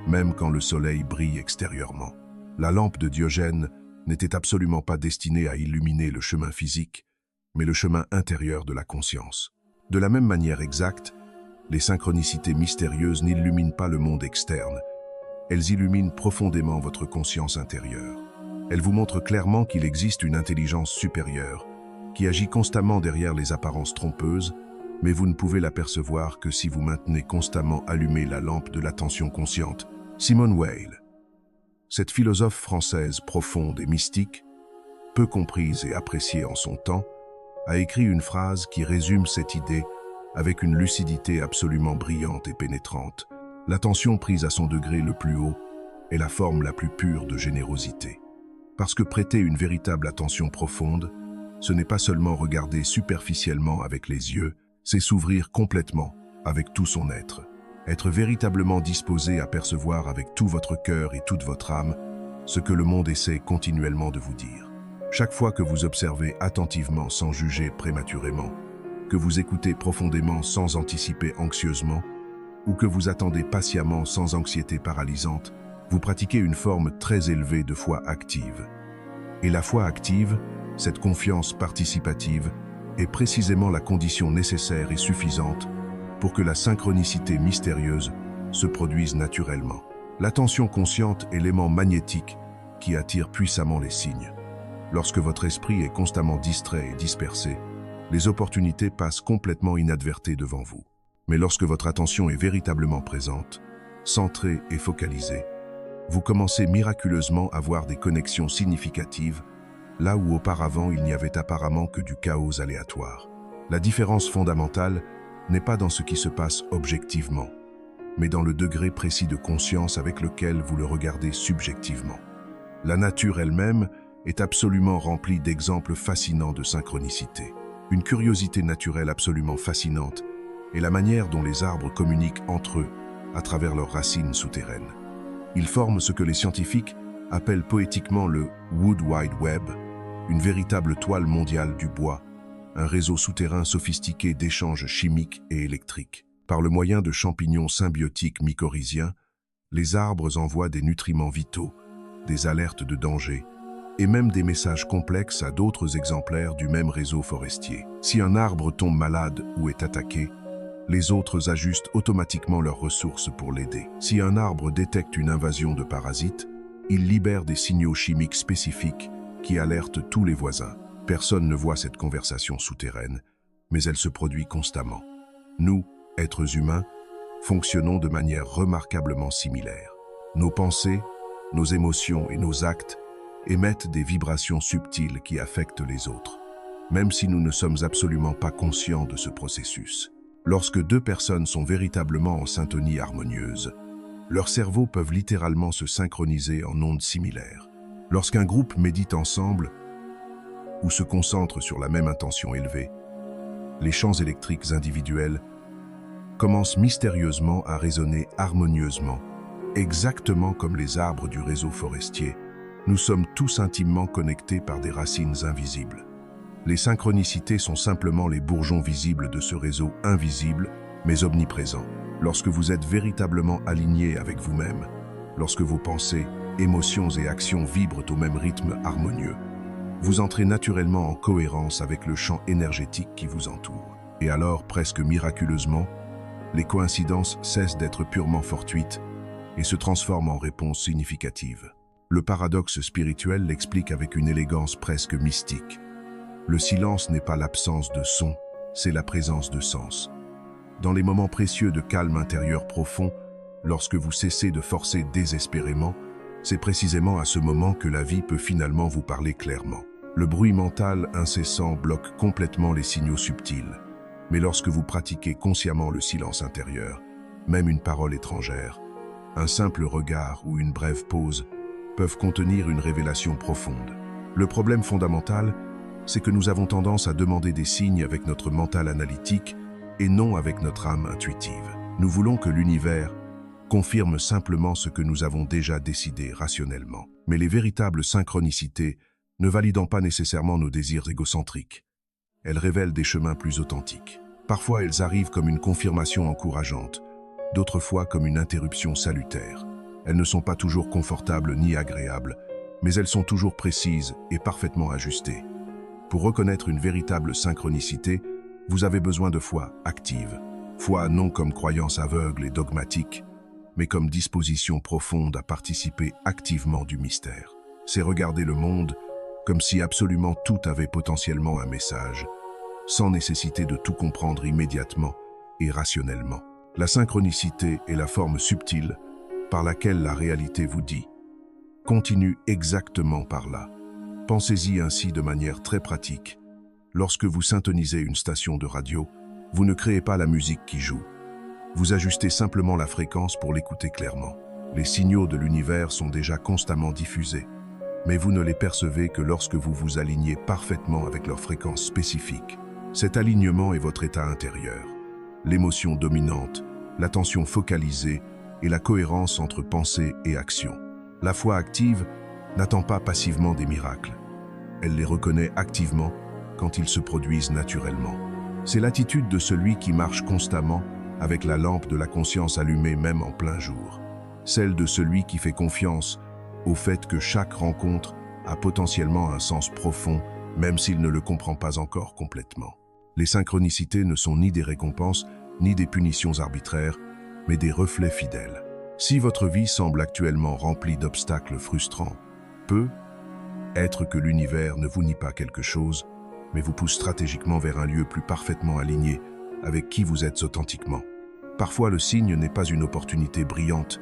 Speaker 1: même quand le soleil brille extérieurement. La lampe de Diogène n'était absolument pas destinée à illuminer le chemin physique, mais le chemin intérieur de la conscience. De la même manière exacte, les synchronicités mystérieuses n'illuminent pas le monde externe, elles illuminent profondément votre conscience intérieure. Elles vous montrent clairement qu'il existe une intelligence supérieure, qui agit constamment derrière les apparences trompeuses, mais vous ne pouvez l'apercevoir que si vous maintenez constamment allumée la lampe de l'attention consciente. Simone Weil, cette philosophe française profonde et mystique, peu comprise et appréciée en son temps, a écrit une phrase qui résume cette idée avec une lucidité absolument brillante et pénétrante. L'attention prise à son degré le plus haut est la forme la plus pure de générosité. Parce que prêter une véritable attention profonde, ce n'est pas seulement regarder superficiellement avec les yeux, c'est s'ouvrir complètement avec tout son être. Être véritablement disposé à percevoir avec tout votre cœur et toute votre âme ce que le monde essaie continuellement de vous dire. Chaque fois que vous observez attentivement sans juger prématurément, que vous écoutez profondément sans anticiper anxieusement, ou que vous attendez patiemment sans anxiété paralysante, vous pratiquez une forme très élevée de foi active. Et la foi active, cette confiance participative, est précisément la condition nécessaire et suffisante pour que la synchronicité mystérieuse se produise naturellement. L'attention consciente est l'aimant magnétique qui attire puissamment les signes. Lorsque votre esprit est constamment distrait et dispersé, les opportunités passent complètement inadvertées devant vous. Mais lorsque votre attention est véritablement présente, centrée et focalisée, vous commencez miraculeusement à voir des connexions significatives, là où auparavant il n'y avait apparemment que du chaos aléatoire. La différence fondamentale n'est pas dans ce qui se passe objectivement, mais dans le degré précis de conscience avec lequel vous le regardez subjectivement. La nature elle-même est absolument rempli d'exemples fascinants de synchronicité. Une curiosité naturelle absolument fascinante est la manière dont les arbres communiquent entre eux à travers leurs racines souterraines. Ils forment ce que les scientifiques appellent poétiquement le Wood Wide Web, une véritable toile mondiale du bois, un réseau souterrain sophistiqué d'échanges chimiques et électriques. Par le moyen de champignons symbiotiques mycorhiziens, les arbres envoient des nutriments vitaux, des alertes de danger, et même des messages complexes à d'autres exemplaires du même réseau forestier. Si un arbre tombe malade ou est attaqué, les autres ajustent automatiquement leurs ressources pour l'aider. Si un arbre détecte une invasion de parasites, il libère des signaux chimiques spécifiques qui alertent tous les voisins. Personne ne voit cette conversation souterraine, mais elle se produit constamment. Nous, êtres humains, fonctionnons de manière remarquablement similaire. Nos pensées, nos émotions et nos actes émettent des vibrations subtiles qui affectent les autres, même si nous ne sommes absolument pas conscients de ce processus. Lorsque deux personnes sont véritablement en syntonie harmonieuse, leurs cerveaux peuvent littéralement se synchroniser en ondes similaires. Lorsqu'un groupe médite ensemble ou se concentre sur la même intention élevée, les champs électriques individuels commencent mystérieusement à résonner harmonieusement, exactement comme les arbres du réseau forestier. Nous sommes tous intimement connectés par des racines invisibles. Les synchronicités sont simplement les bourgeons visibles de ce réseau invisible, mais omniprésent. Lorsque vous êtes véritablement aligné avec vous-même, lorsque vos pensées, émotions et actions vibrent au même rythme harmonieux, vous entrez naturellement en cohérence avec le champ énergétique qui vous entoure. Et alors, presque miraculeusement, les coïncidences cessent d'être purement fortuites et se transforment en réponses significatives. Le paradoxe spirituel l'explique avec une élégance presque mystique. Le silence n'est pas l'absence de son, c'est la présence de sens. Dans les moments précieux de calme intérieur profond, lorsque vous cessez de forcer désespérément, c'est précisément à ce moment que la vie peut finalement vous parler clairement. Le bruit mental incessant bloque complètement les signaux subtils. Mais lorsque vous pratiquez consciemment le silence intérieur, même une parole étrangère, un simple regard ou une brève pause peuvent contenir une révélation profonde. Le problème fondamental, c'est que nous avons tendance à demander des signes avec notre mental analytique et non avec notre âme intuitive. Nous voulons que l'univers confirme simplement ce que nous avons déjà décidé rationnellement. Mais les véritables synchronicités ne valident pas nécessairement nos désirs égocentriques. Elles révèlent des chemins plus authentiques. Parfois, elles arrivent comme une confirmation encourageante, d'autres fois comme une interruption salutaire. Elles ne sont pas toujours confortables ni agréables, mais elles sont toujours précises et parfaitement ajustées. Pour reconnaître une véritable synchronicité, vous avez besoin de foi active. Foi non comme croyance aveugle et dogmatique, mais comme disposition profonde à participer activement du mystère. C'est regarder le monde comme si absolument tout avait potentiellement un message, sans nécessité de tout comprendre immédiatement et rationnellement. La synchronicité est la forme subtile par laquelle la réalité vous dit « Continue exactement par là ». Pensez-y ainsi de manière très pratique. Lorsque vous syntonisez une station de radio, vous ne créez pas la musique qui joue. Vous ajustez simplement la fréquence pour l'écouter clairement. Les signaux de l'univers sont déjà constamment diffusés, mais vous ne les percevez que lorsque vous vous alignez parfaitement avec leur fréquence spécifique. Cet alignement est votre état intérieur. L'émotion dominante, l'attention focalisée et la cohérence entre pensée et action. La foi active n'attend pas passivement des miracles. Elle les reconnaît activement quand ils se produisent naturellement. C'est l'attitude de celui qui marche constamment avec la lampe de la conscience allumée même en plein jour. Celle de celui qui fait confiance au fait que chaque rencontre a potentiellement un sens profond, même s'il ne le comprend pas encore complètement. Les synchronicités ne sont ni des récompenses, ni des punitions arbitraires, mais des reflets fidèles. Si votre vie semble actuellement remplie d'obstacles frustrants, peut être que l'univers ne vous nie pas quelque chose, mais vous pousse stratégiquement vers un lieu plus parfaitement aligné avec qui vous êtes authentiquement. Parfois, le signe n'est pas une opportunité brillante,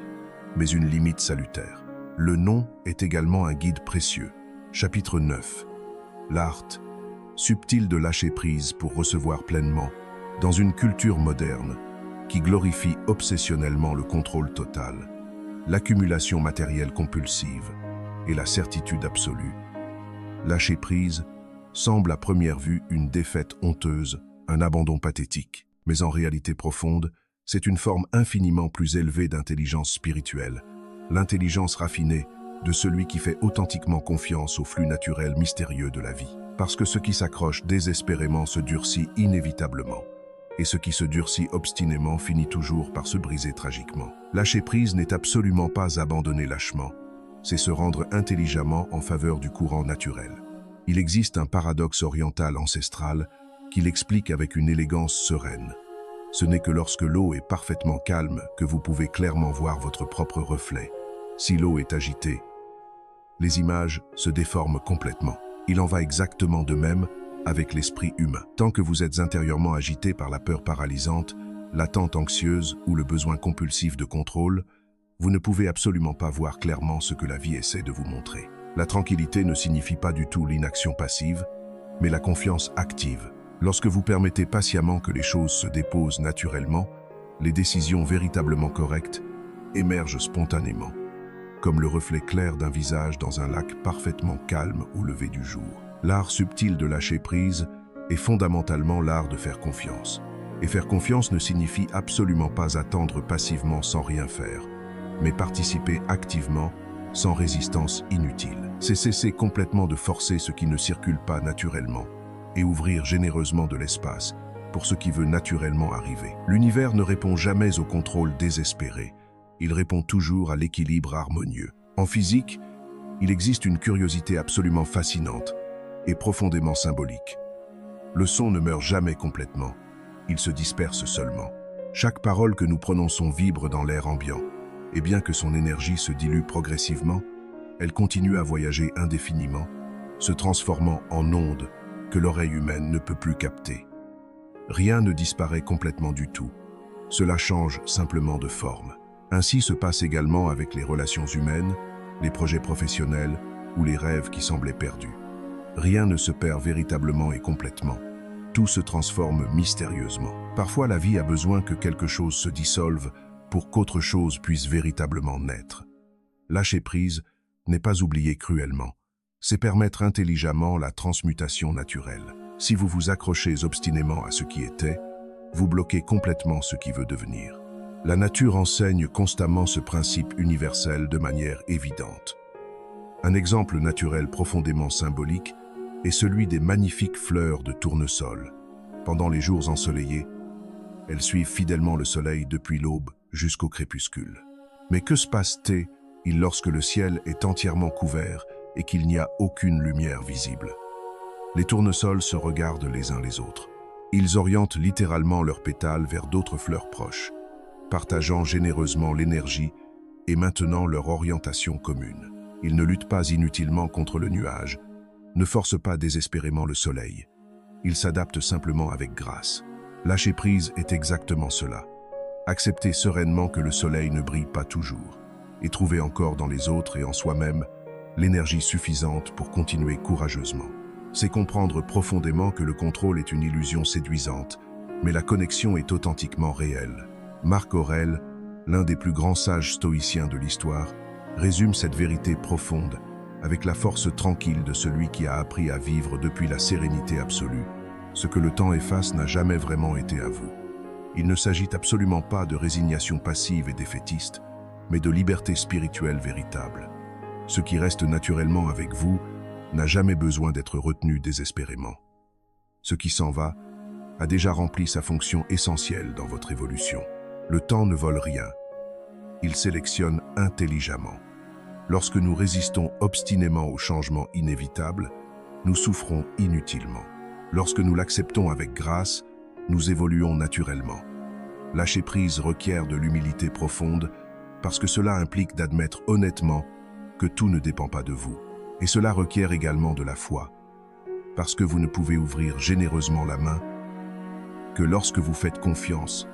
Speaker 1: mais une limite salutaire. Le non est également un guide précieux. Chapitre 9. L'art, subtil de lâcher prise pour recevoir pleinement, dans une culture moderne qui glorifie obsessionnellement le contrôle total, l'accumulation matérielle compulsive et la certitude absolue. Lâcher prise semble à première vue une défaite honteuse, un abandon pathétique. Mais en réalité profonde, c'est une forme infiniment plus élevée d'intelligence spirituelle, l'intelligence raffinée de celui qui fait authentiquement confiance au flux naturel mystérieux de la vie. Parce que ce qui s'accroche désespérément se durcit inévitablement, et ce qui se durcit obstinément finit toujours par se briser tragiquement. Lâcher prise n'est absolument pas abandonner lâchement, c'est se rendre intelligemment en faveur du courant naturel. Il existe un paradoxe oriental ancestral qui l'explique avec une élégance sereine. Ce n'est que lorsque l'eau est parfaitement calme que vous pouvez clairement voir votre propre reflet. Si l'eau est agitée, les images se déforment complètement. Il en va exactement de même avec l'esprit humain. Tant que vous êtes intérieurement agité par la peur paralysante, l'attente anxieuse ou le besoin compulsif de contrôle, vous ne pouvez absolument pas voir clairement ce que la vie essaie de vous montrer. La tranquillité ne signifie pas du tout l'inaction passive, mais la confiance active. Lorsque vous permettez patiemment que les choses se déposent naturellement, les décisions véritablement correctes émergent spontanément, comme le reflet clair d'un visage dans un lac parfaitement calme au lever du jour. L'art subtil de lâcher prise est fondamentalement l'art de faire confiance. Et faire confiance ne signifie absolument pas attendre passivement sans rien faire, mais participer activement sans résistance inutile. C'est cesser complètement de forcer ce qui ne circule pas naturellement et ouvrir généreusement de l'espace pour ce qui veut naturellement arriver. L'univers ne répond jamais au contrôle désespéré. Il répond toujours à l'équilibre harmonieux. En physique, il existe une curiosité absolument fascinante et profondément symbolique. Le son ne meurt jamais complètement, il se disperse seulement. Chaque parole que nous prononçons vibre dans l'air ambiant, et bien que son énergie se dilue progressivement, elle continue à voyager indéfiniment, se transformant en ondes que l'oreille humaine ne peut plus capter. Rien ne disparaît complètement du tout, cela change simplement de forme. Ainsi se passe également avec les relations humaines, les projets professionnels ou les rêves qui semblaient perdus. Rien ne se perd véritablement et complètement. Tout se transforme mystérieusement. Parfois, la vie a besoin que quelque chose se dissolve pour qu'autre chose puisse véritablement naître. Lâcher prise n'est pas oublier cruellement. C'est permettre intelligemment la transmutation naturelle. Si vous vous accrochez obstinément à ce qui était, vous bloquez complètement ce qui veut devenir. La nature enseigne constamment ce principe universel de manière évidente. Un exemple naturel profondément symbolique est celui des magnifiques fleurs de tournesol. Pendant les jours ensoleillés, elles suivent fidèlement le soleil depuis l'aube jusqu'au crépuscule. Mais que se passe-t-il lorsque le ciel est entièrement couvert et qu'il n'y a aucune lumière visible? Les tournesols se regardent les uns les autres. Ils orientent littéralement leurs pétales vers d'autres fleurs proches, partageant généreusement l'énergie et maintenant leur orientation commune. Ils ne luttent pas inutilement contre le nuage, ne forcent pas désespérément le soleil. Ils s'adaptent simplement avec grâce. Lâcher prise est exactement cela. Accepter sereinement que le soleil ne brille pas toujours, et trouver encore dans les autres et en soi-même l'énergie suffisante pour continuer courageusement. C'est comprendre profondément que le contrôle est une illusion séduisante, mais la connexion est authentiquement réelle. Marc Aurèle, l'un des plus grands sages stoïciens de l'histoire, résume cette vérité profonde avec la force tranquille de celui qui a appris à vivre depuis la sérénité absolue. Ce que le temps efface n'a jamais vraiment été à vous. Il ne s'agit absolument pas de résignation passive et défaitiste, mais de liberté spirituelle véritable. Ce qui reste naturellement avec vous n'a jamais besoin d'être retenu désespérément. Ce qui s'en va a déjà rempli sa fonction essentielle dans votre évolution. Le temps ne vole rien. Il sélectionne intelligemment. Lorsque nous résistons obstinément au changement inévitable, nous souffrons inutilement. Lorsque nous l'acceptons avec grâce, nous évoluons naturellement. Lâcher prise requiert de l'humilité profonde parce que cela implique d'admettre honnêtement que tout ne dépend pas de vous. Et cela requiert également de la foi, parce que vous ne pouvez ouvrir généreusement la main que lorsque vous faites confiance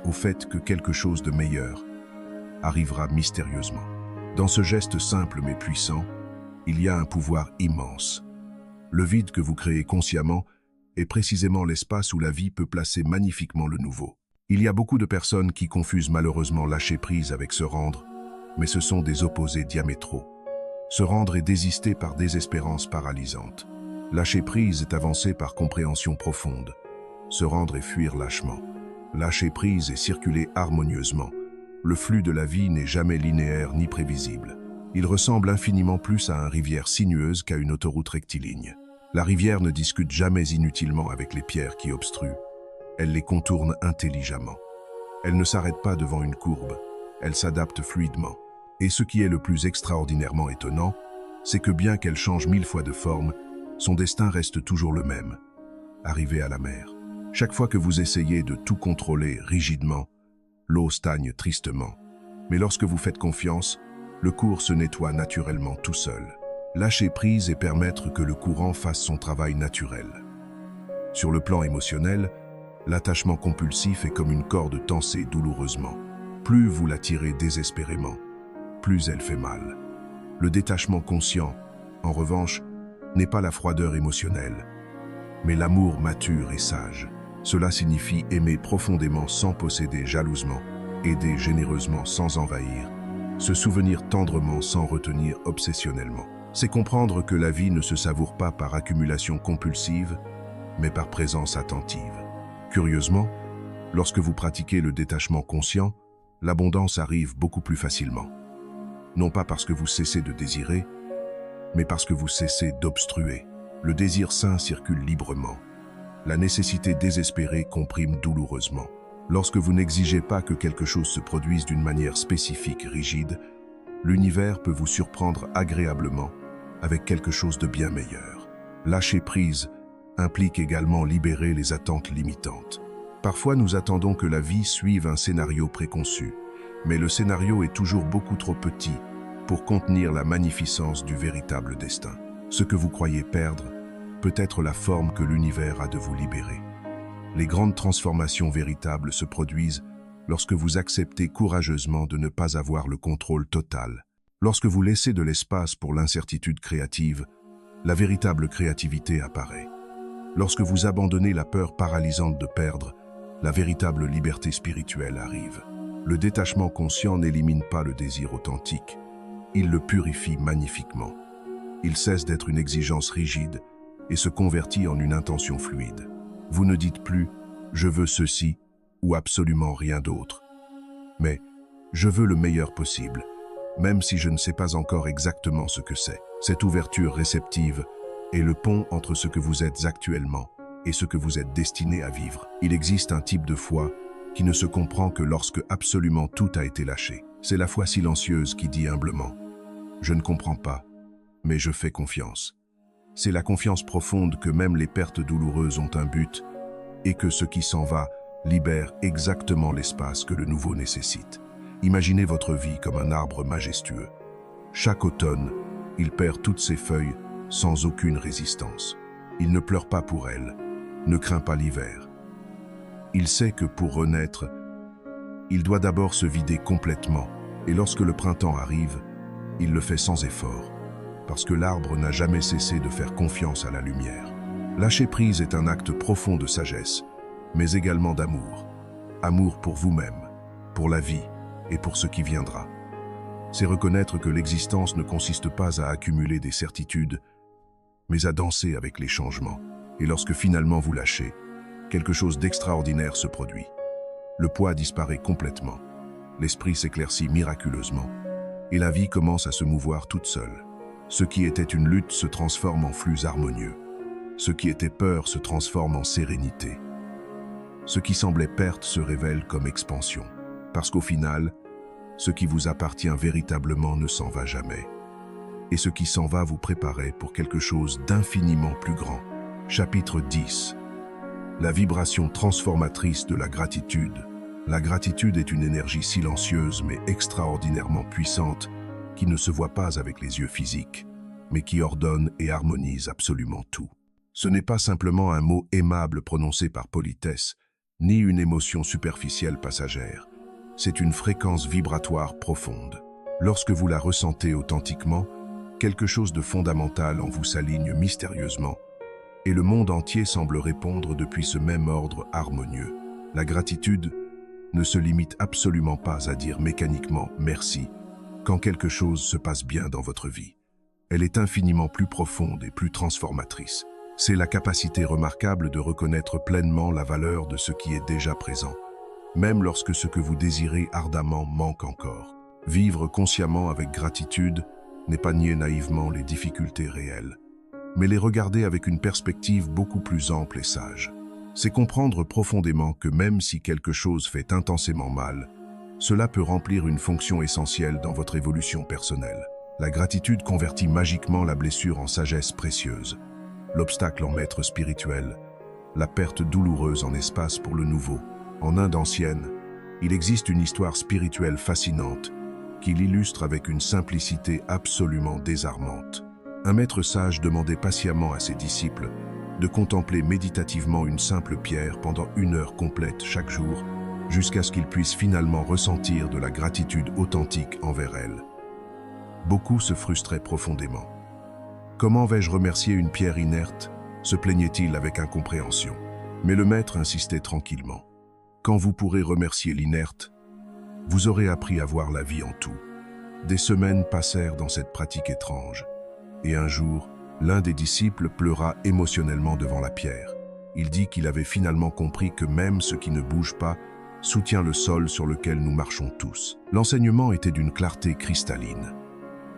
Speaker 1: au fait que quelque chose de meilleur arrivera mystérieusement. Dans ce geste simple mais puissant, il y a un pouvoir immense. Le vide que vous créez consciemment est précisément l'espace où la vie peut placer magnifiquement le nouveau. Il y a beaucoup de personnes qui confusent malheureusement lâcher prise avec se rendre, mais ce sont des opposés diamétraux. Se rendre est désister par désespérance paralysante. Lâcher prise est avancer par compréhension profonde. Se rendre est fuir lâchement. Lâcher prise est circuler harmonieusement. Le flux de la vie n'est jamais linéaire ni prévisible. Il ressemble infiniment plus à une rivière sinueuse qu'à une autoroute rectiligne. La rivière ne discute jamais inutilement avec les pierres qui obstruent. Elle les contourne intelligemment. Elle ne s'arrête pas devant une courbe. Elle s'adapte fluidement. Et ce qui est le plus extraordinairement étonnant, c'est que bien qu'elle change 1000 fois de forme, son destin reste toujours le même. Arriver à la mer. Chaque fois que vous essayez de tout contrôler rigidement, l'eau stagne tristement. Mais lorsque vous faites confiance, le cours se nettoie naturellement tout seul. Lâcher prise et permettre que le courant fasse son travail naturel. Sur le plan émotionnel, l'attachement compulsif est comme une corde tensée douloureusement. Plus vous la tirez désespérément, plus elle fait mal. Le détachement conscient, en revanche, n'est pas la froideur émotionnelle, mais l'amour mature et sage. Cela signifie aimer profondément sans posséder jalousement, aider généreusement sans envahir, se souvenir tendrement sans retenir obsessionnellement. C'est comprendre que la vie ne se savoure pas par accumulation compulsive, mais par présence attentive. Curieusement, lorsque vous pratiquez le détachement conscient, l'abondance arrive beaucoup plus facilement. Non pas parce que vous cessez de désirer, mais parce que vous cessez d'obstruer. Le désir sain circule librement. La nécessité désespérée comprime douloureusement. Lorsque vous n'exigez pas que quelque chose se produise d'une manière spécifique, rigide, l'univers peut vous surprendre agréablement avec quelque chose de bien meilleur. Lâcher prise implique également libérer les attentes limitantes. Parfois, nous attendons que la vie suive un scénario préconçu, mais le scénario est toujours beaucoup trop petit pour contenir la magnificence du véritable destin. Ce que vous croyez perdre peut être la forme que l'univers a de vous libérer. Les grandes transformations véritables se produisent lorsque vous acceptez courageusement de ne pas avoir le contrôle total. Lorsque vous laissez de l'espace pour l'incertitude créative, la véritable créativité apparaît. Lorsque vous abandonnez la peur paralysante de perdre, la véritable liberté spirituelle arrive. Le détachement conscient n'élimine pas le désir authentique. Il le purifie magnifiquement. Il cesse d'être une exigence rigide et se convertit en une intention fluide. Vous ne dites plus « je veux ceci » ou absolument rien d'autre. Mais « je veux le meilleur possible », même si je ne sais pas encore exactement ce que c'est. Cette ouverture réceptive est le pont entre ce que vous êtes actuellement et ce que vous êtes destiné à vivre. Il existe un type de foi qui ne se comprend que lorsque absolument tout a été lâché. C'est la foi silencieuse qui dit humblement « je ne comprends pas, mais je fais confiance ». C'est la confiance profonde que même les pertes douloureuses ont un but et que ce qui s'en va libère exactement l'espace que le nouveau nécessite. Imaginez votre vie comme un arbre majestueux. Chaque automne, il perd toutes ses feuilles sans aucune résistance. Il ne pleure pas pour elle, ne craint pas l'hiver. Il sait que pour renaître, il doit d'abord se vider complètement, et lorsque le printemps arrive, il le fait sans effort, parce que l'arbre n'a jamais cessé de faire confiance à la lumière. Lâcher prise est un acte profond de sagesse, mais également d'amour. Amour pour vous-même, pour la vie et pour ce qui viendra. C'est reconnaître que l'existence ne consiste pas à accumuler des certitudes, mais à danser avec les changements. Et lorsque finalement vous lâchez, quelque chose d'extraordinaire se produit. Le poids disparaît complètement, l'esprit s'éclaircit miraculeusement, et la vie commence à se mouvoir toute seule. Ce qui était une lutte se transforme en flux harmonieux. Ce qui était peur se transforme en sérénité. Ce qui semblait perte se révèle comme expansion. Parce qu'au final, ce qui vous appartient véritablement ne s'en va jamais. Et ce qui s'en va vous préparer pour quelque chose d'infiniment plus grand. Chapitre 10. La vibration transformatrice de la gratitude. La gratitude est une énergie silencieuse mais extraordinairement puissante qui ne se voit pas avec les yeux physiques, mais qui ordonne et harmonise absolument tout. Ce n'est pas simplement un mot aimable prononcé par politesse, ni une émotion superficielle passagère. C'est une fréquence vibratoire profonde. Lorsque vous la ressentez authentiquement, quelque chose de fondamental en vous s'aligne mystérieusement, et le monde entier semble répondre depuis ce même ordre harmonieux. La gratitude ne se limite absolument pas à dire mécaniquement « merci » quand quelque chose se passe bien dans votre vie. Elle est infiniment plus profonde et plus transformatrice. C'est la capacité remarquable de reconnaître pleinement la valeur de ce qui est déjà présent, même lorsque ce que vous désirez ardemment manque encore. Vivre consciemment avec gratitude n'est pas nier naïvement les difficultés réelles, mais les regarder avec une perspective beaucoup plus ample et sage. C'est comprendre profondément que même si quelque chose fait intensément mal, cela peut remplir une fonction essentielle dans votre évolution personnelle. La gratitude convertit magiquement la blessure en sagesse précieuse, l'obstacle en maître spirituel, la perte douloureuse en espace pour le nouveau. En Inde ancienne, il existe une histoire spirituelle fascinante qui l'illustre avec une simplicité absolument désarmante. Un maître sage demandait patiemment à ses disciples de contempler méditativement une simple pierre pendant 1 heure complète chaque jour, jusqu'à ce qu'ils puissent finalement ressentir de la gratitude authentique envers elle. Beaucoup se frustraient profondément. Comment vais-je remercier une pierre inerte? Se plaignait-il avec incompréhension. Mais le maître insistait tranquillement. Quand vous pourrez remercier l'inerte, vous aurez appris à voir la vie en tout. Des semaines passèrent dans cette pratique étrange. Et un jour, l'un des disciples pleura émotionnellement devant la pierre. Il dit qu'il avait finalement compris que même ce qui ne bouge pas soutient le sol sur lequel nous marchons tous. L'enseignement était d'une clarté cristalline.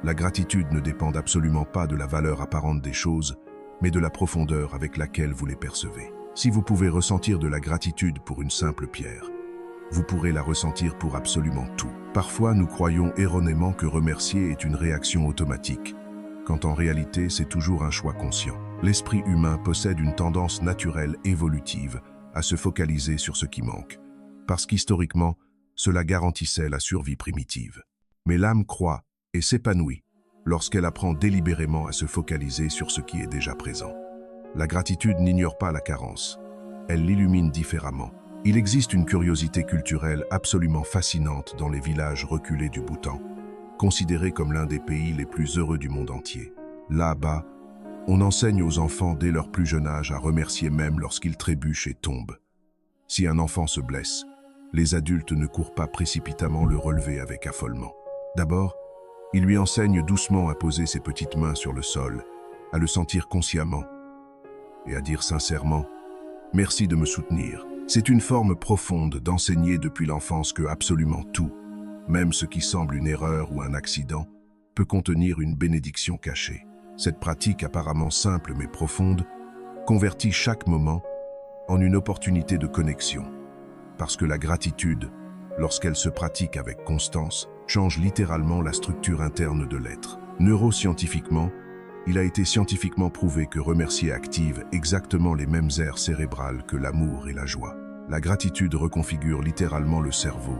Speaker 1: La gratitude ne dépend absolument pas de la valeur apparente des choses, mais de la profondeur avec laquelle vous les percevez. Si vous pouvez ressentir de la gratitude pour une simple pierre, vous pourrez la ressentir pour absolument tout. Parfois, nous croyons erronément que remercier est une réaction automatique, quand en réalité, c'est toujours un choix conscient. L'esprit humain possède une tendance naturelle évolutive à se focaliser sur ce qui manque, parce qu'historiquement, cela garantissait la survie primitive. Mais l'âme croît et s'épanouit lorsqu'elle apprend délibérément à se focaliser sur ce qui est déjà présent. La gratitude n'ignore pas la carence, elle l'illumine différemment. Il existe une curiosité culturelle absolument fascinante dans les villages reculés du Bhoutan, considéré comme l'un des pays les plus heureux du monde entier. Là-bas, on enseigne aux enfants dès leur plus jeune âge à remercier même lorsqu'ils trébuchent et tombent. Si un enfant se blesse, les adultes ne courent pas précipitamment le relever avec affolement. D'abord, ils lui enseignent doucement à poser ses petites mains sur le sol, à le sentir consciemment et à dire sincèrement « Merci de me soutenir ». C'est une forme profonde d'enseigner depuis l'enfance que absolument tout, même ce qui semble une erreur ou un accident, peut contenir une bénédiction cachée. Cette pratique apparemment simple mais profonde convertit chaque moment en une opportunité de connexion, parce que la gratitude, lorsqu'elle se pratique avec constance, change littéralement la structure interne de l'être. Neuroscientifiquement, il a été scientifiquement prouvé que remercier active exactement les mêmes aires cérébrales que l'amour et la joie. La gratitude reconfigure littéralement le cerveau,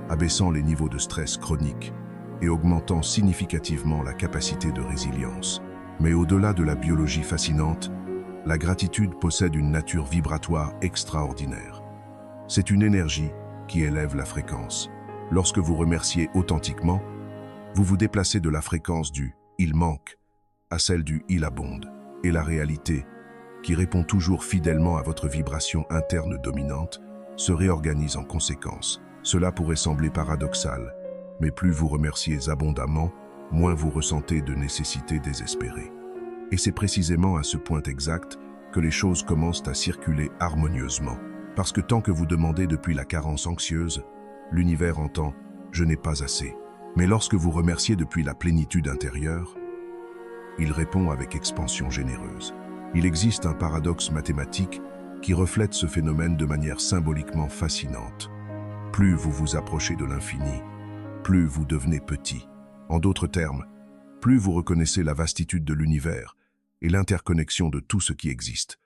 Speaker 1: abaissant les niveaux de stress chronique et augmentant significativement la capacité de résilience. Mais au-delà de la biologie fascinante, la gratitude possède une nature vibratoire extraordinaire. C'est une énergie qui élève la fréquence. Lorsque vous remerciez authentiquement, vous vous déplacez de la fréquence du « il manque » à celle du « il abonde ». Et la réalité, qui répond toujours fidèlement à votre vibration interne dominante, se réorganise en conséquence. Cela pourrait sembler paradoxal, mais plus vous remerciez abondamment, moins vous ressentez de nécessité désespérée. Et c'est précisément à ce point exact que les choses commencent à circuler harmonieusement. Parce que tant que vous demandez depuis la carence anxieuse, l'univers entend « je n'ai pas assez ». Mais lorsque vous remerciez depuis la plénitude intérieure, il répond avec expansion généreuse. Il existe un paradoxe mathématique qui reflète ce phénomène de manière symboliquement fascinante. Plus vous vous approchez de l'infini, plus vous devenez petit. En d'autres termes, plus vous reconnaissez la vastitude de l'univers et l'interconnexion de tout ce qui existe,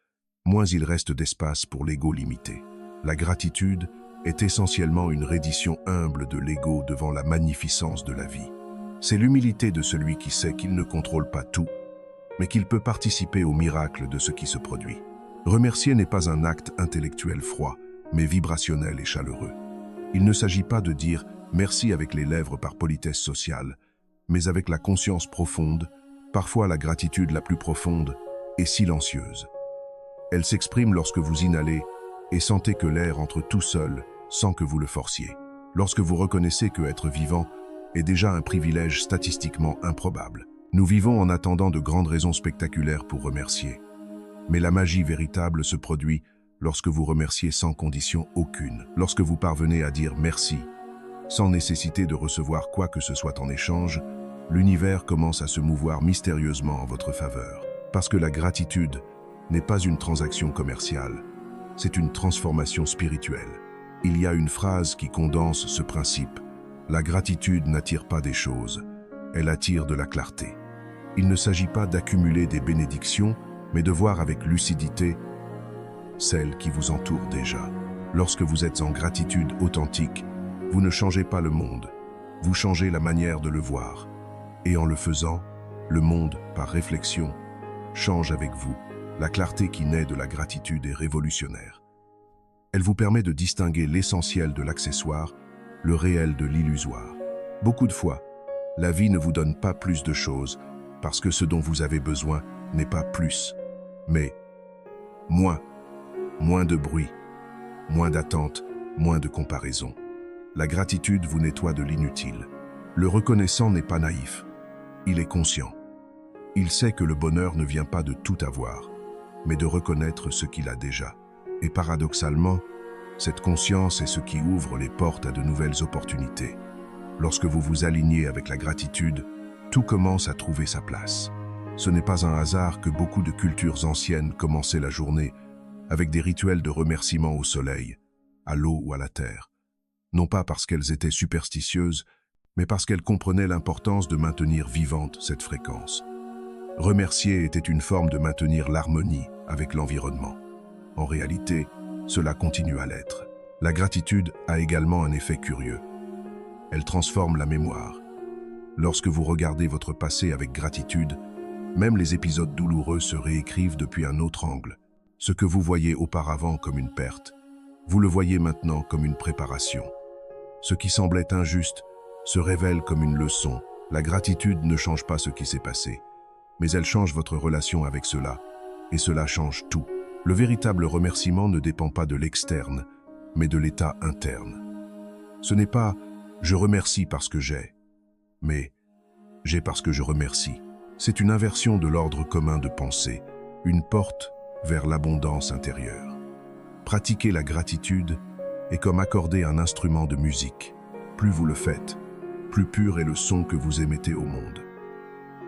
Speaker 1: moins il reste d'espace pour l'ego limité. La gratitude est essentiellement une reddition humble de l'ego devant la magnificence de la vie. C'est l'humilité de celui qui sait qu'il ne contrôle pas tout, mais qu'il peut participer au miracle de ce qui se produit. Remercier n'est pas un acte intellectuel froid, mais vibrationnel et chaleureux. Il ne s'agit pas de dire « merci » avec les lèvres par politesse sociale, mais avec la conscience profonde, parfois la gratitude la plus profonde, est silencieuse. Elle s'exprime lorsque vous inhalez et sentez que l'air entre tout seul, sans que vous le forciez. Lorsque vous reconnaissez que être vivant est déjà un privilège statistiquement improbable. Nous vivons en attendant de grandes raisons spectaculaires pour remercier. Mais la magie véritable se produit lorsque vous remerciez sans condition aucune, lorsque vous parvenez à dire merci. Sans nécessité de recevoir quoi que ce soit en échange, l'univers commence à se mouvoir mystérieusement en votre faveur. Parce que la gratitude n'est pas une transaction commerciale, c'est une transformation spirituelle. Il y a une phrase qui condense ce principe. La gratitude n'attire pas des choses, elle attire de la clarté. Il ne s'agit pas d'accumuler des bénédictions, mais de voir avec lucidité celles qui vous entourent déjà. Lorsque vous êtes en gratitude authentique, vous ne changez pas le monde, vous changez la manière de le voir. Et en le faisant, le monde, par réflexion, change avec vous. La clarté qui naît de la gratitude est révolutionnaire. Elle vous permet de distinguer l'essentiel de l'accessoire, le réel de l'illusoire. Beaucoup de fois, la vie ne vous donne pas plus de choses parce que ce dont vous avez besoin n'est pas plus, mais moins. Moins de bruit, moins d'attente, moins de comparaison. La gratitude vous nettoie de l'inutile. Le reconnaissant n'est pas naïf. Il est conscient. Il sait que le bonheur ne vient pas de tout avoir, mais de reconnaître ce qu'il a déjà. Et paradoxalement, cette conscience est ce qui ouvre les portes à de nouvelles opportunités. Lorsque vous vous alignez avec la gratitude, tout commence à trouver sa place. Ce n'est pas un hasard que beaucoup de cultures anciennes commençaient la journée avec des rituels de remerciement au soleil, à l'eau ou à la terre. Non pas parce qu'elles étaient superstitieuses, mais parce qu'elles comprenaient l'importance de maintenir vivante cette fréquence. Remercier était une forme de maintenir l'harmonie avec l'environnement. En réalité, cela continue à l'être. La gratitude a également un effet curieux. Elle transforme la mémoire. Lorsque vous regardez votre passé avec gratitude, même les épisodes douloureux se réécrivent depuis un autre angle. Ce que vous voyez auparavant comme une perte, vous le voyez maintenant comme une préparation. Ce qui semblait injuste se révèle comme une leçon. La gratitude ne change pas ce qui s'est passé, mais elle change votre relation avec cela, et cela change tout. Le véritable remerciement ne dépend pas de l'externe, mais de l'état interne. Ce n'est pas « je remercie parce que j'ai », mais « j'ai parce que je remercie ». C'est une inversion de l'ordre commun de pensée, une porte vers l'abondance intérieure. Pratiquer la gratitude est comme accorder un instrument de musique. Plus vous le faites, plus pur est le son que vous émettez au monde.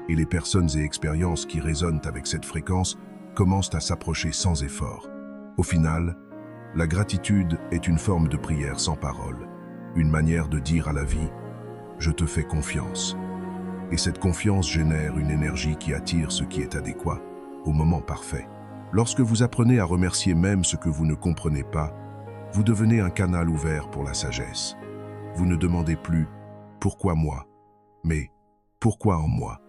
Speaker 1: Et les personnes et expériences qui résonnent avec cette fréquence commencent à s'approcher sans effort. Au final, la gratitude est une forme de prière sans parole, une manière de dire à la vie « je te fais confiance ». Et cette confiance génère une énergie qui attire ce qui est adéquat, au moment parfait. Lorsque vous apprenez à remercier même ce que vous ne comprenez pas, vous devenez un canal ouvert pour la sagesse. Vous ne demandez plus « pourquoi moi ?», mais « pourquoi en moi ?»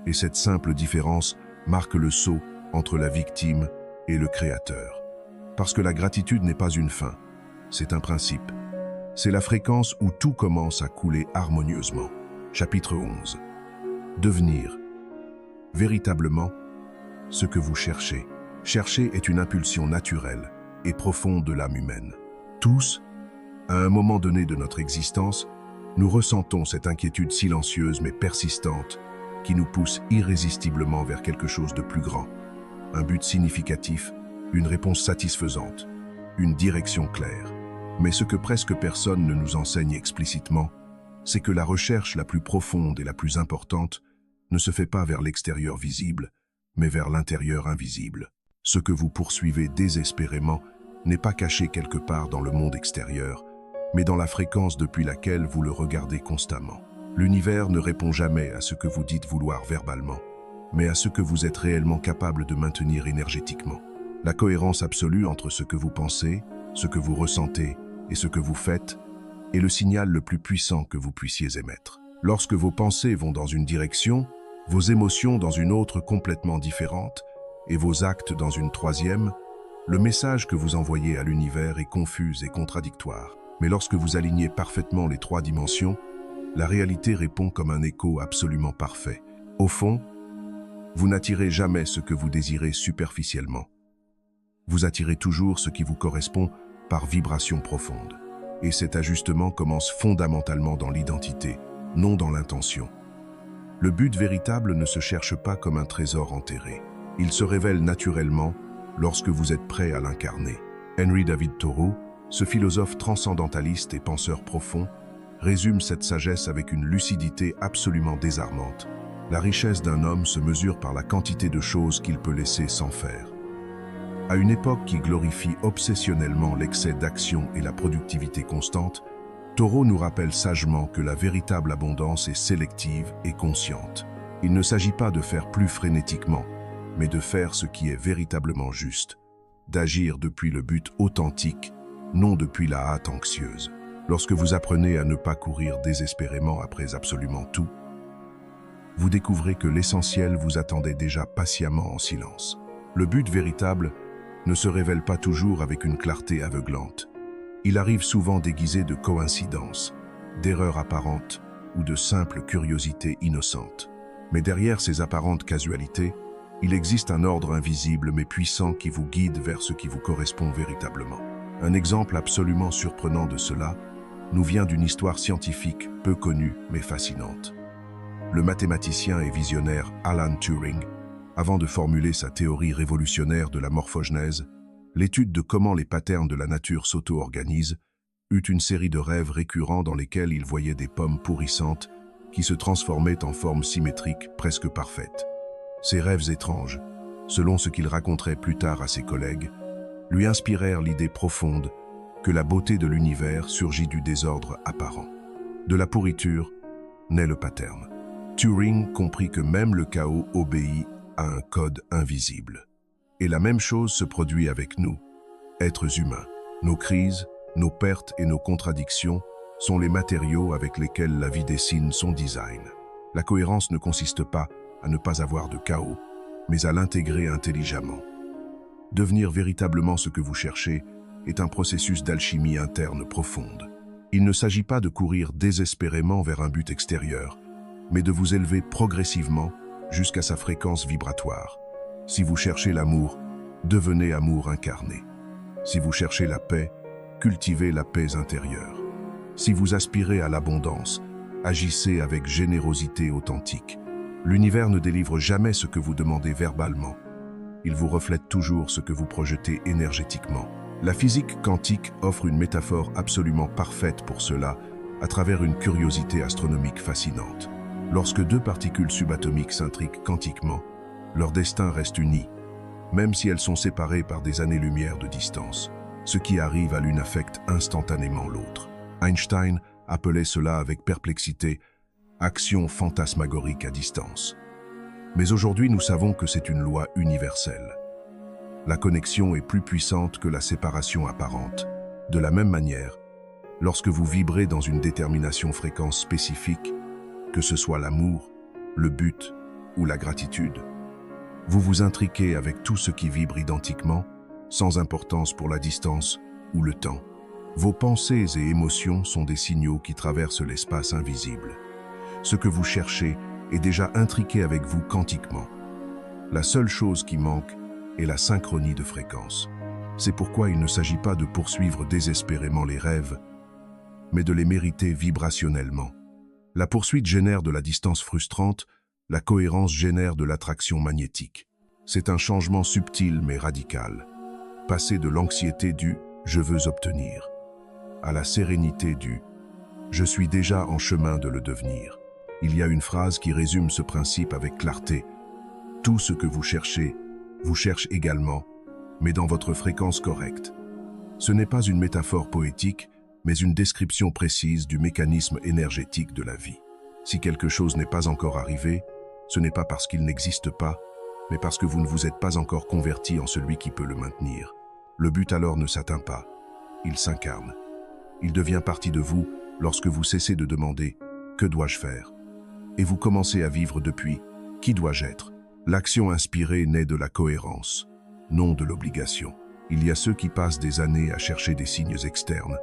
Speaker 1: Et cette simple différence marque le saut entre la victime et le créateur. Parce que la gratitude n'est pas une fin, c'est un principe. C'est la fréquence où tout commence à couler harmonieusement. Chapitre 11. Devenir. Véritablement, ce que vous cherchez. Chercher est une impulsion naturelle et profonde de l'âme humaine. Tous, à un moment donné de notre existence, nous ressentons cette inquiétude silencieuse mais persistante qui nous pousse irrésistiblement vers quelque chose de plus grand. Un but significatif, une réponse satisfaisante, une direction claire. Mais ce que presque personne ne nous enseigne explicitement, c'est que la recherche la plus profonde et la plus importante ne se fait pas vers l'extérieur visible, mais vers l'intérieur invisible. Ce que vous poursuivez désespérément n'est pas caché quelque part dans le monde extérieur, mais dans la fréquence depuis laquelle vous le regardez constamment. L'univers ne répond jamais à ce que vous dites vouloir verbalement, mais à ce que vous êtes réellement capable de maintenir énergétiquement. La cohérence absolue entre ce que vous pensez, ce que vous ressentez et ce que vous faites est le signal le plus puissant que vous puissiez émettre. Lorsque vos pensées vont dans une direction, vos émotions dans une autre complètement différente, et vos actes dans une troisième, le message que vous envoyez à l'univers est confus et contradictoire. Mais lorsque vous alignez parfaitement les trois dimensions, la réalité répond comme un écho absolument parfait. Au fond, vous n'attirez jamais ce que vous désirez superficiellement. Vous attirez toujours ce qui vous correspond par vibration profonde. Et cet ajustement commence fondamentalement dans l'identité, non dans l'intention. Le but véritable ne se cherche pas comme un trésor enterré. Il se révèle naturellement lorsque vous êtes prêt à l'incarner. Henry David Thoreau, ce philosophe transcendentaliste et penseur profond, résume cette sagesse avec une lucidité absolument désarmante. La richesse d'un homme se mesure par la quantité de choses qu'il peut laisser sans faire. À une époque qui glorifie obsessionnellement l'excès d'action et la productivité constante, Thoreau nous rappelle sagement que la véritable abondance est sélective et consciente. Il ne s'agit pas de faire plus frénétiquement, mais de faire ce qui est véritablement juste, d'agir depuis le but authentique, non depuis la hâte anxieuse. Lorsque vous apprenez à ne pas courir désespérément après absolument tout, vous découvrez que l'essentiel vous attendait déjà patiemment en silence. Le but véritable ne se révèle pas toujours avec une clarté aveuglante. Il arrive souvent déguisé de coïncidences, d'erreurs apparentes ou de simples curiosités innocentes. Mais derrière ces apparentes casualités, il existe un ordre invisible mais puissant qui vous guide vers ce qui vous correspond véritablement. Un exemple absolument surprenant de cela nous vient d'une histoire scientifique peu connue mais fascinante. Le mathématicien et visionnaire Alan Turing, avant de formuler sa théorie révolutionnaire de la morphogenèse, l'étude de comment les patterns de la nature s'auto-organisent, eut une série de rêves récurrents dans lesquels il voyait des pommes pourrissantes qui se transformaient en formes symétriques presque parfaites. Ces rêves étranges, selon ce qu'il raconterait plus tard à ses collègues, lui inspirèrent l'idée profonde que la beauté de l'univers surgit du désordre apparent. De la pourriture naît le pattern. Turing comprit que même le chaos obéit à un code invisible. Et la même chose se produit avec nous, êtres humains. Nos crises, nos pertes et nos contradictions sont les matériaux avec lesquels la vie dessine son design. La cohérence ne consiste pas à ne pas avoir de chaos, mais à l'intégrer intelligemment. Devenir véritablement ce que vous cherchez est un processus d'alchimie interne profonde. Il ne s'agit pas de courir désespérément vers un but extérieur, mais de vous élever progressivement jusqu'à sa fréquence vibratoire. Si vous cherchez l'amour, devenez amour incarné. Si vous cherchez la paix, cultivez la paix intérieure. Si vous aspirez à l'abondance, agissez avec générosité authentique. L'univers ne délivre jamais ce que vous demandez verbalement. Il vous reflète toujours ce que vous projetez énergétiquement. La physique quantique offre une métaphore absolument parfaite pour cela, à travers une curiosité astronomique fascinante. Lorsque deux particules subatomiques s'intriquent quantiquement, leur destin reste uni, même si elles sont séparées par des années-lumière de distance. Ce qui arrive à l'une affecte instantanément l'autre. Einstein appelait cela avec perplexité « action fantasmagorique à distance ». Mais aujourd'hui, nous savons que c'est une loi universelle. La connexion est plus puissante que la séparation apparente. De la même manière, lorsque vous vibrez dans une détermination fréquence spécifique, que ce soit l'amour, le but ou la gratitude, vous vous intriquez avec tout ce qui vibre identiquement, sans importance pour la distance ou le temps. Vos pensées et émotions sont des signaux qui traversent l'espace invisible. Ce que vous cherchez est déjà intriqué avec vous quantiquement. La seule chose qui manque est la synchronie de fréquence. C'est pourquoi il ne s'agit pas de poursuivre désespérément les rêves, mais de les mériter vibrationnellement. La poursuite génère de la distance frustrante, la cohérence génère de l'attraction magnétique. C'est un changement subtil mais radical. Passer de l'anxiété du « je veux obtenir » à la sérénité du « je suis déjà en chemin de le devenir ». Il y a une phrase qui résume ce principe avec clarté. Tout ce que vous cherchez, vous cherche également, mais dans votre fréquence correcte. Ce n'est pas une métaphore poétique, mais une description précise du mécanisme énergétique de la vie. Si quelque chose n'est pas encore arrivé, ce n'est pas parce qu'il n'existe pas, mais parce que vous ne vous êtes pas encore converti en celui qui peut le maintenir. Le but alors ne s'atteint pas, il s'incarne. Il devient partie de vous lorsque vous cessez de demander « que dois-je faire ?» et vous commencez à vivre depuis « qui dois-je être ?» L'action inspirée naît de la cohérence, non de l'obligation. Il y a ceux qui passent des années à chercher des signes externes,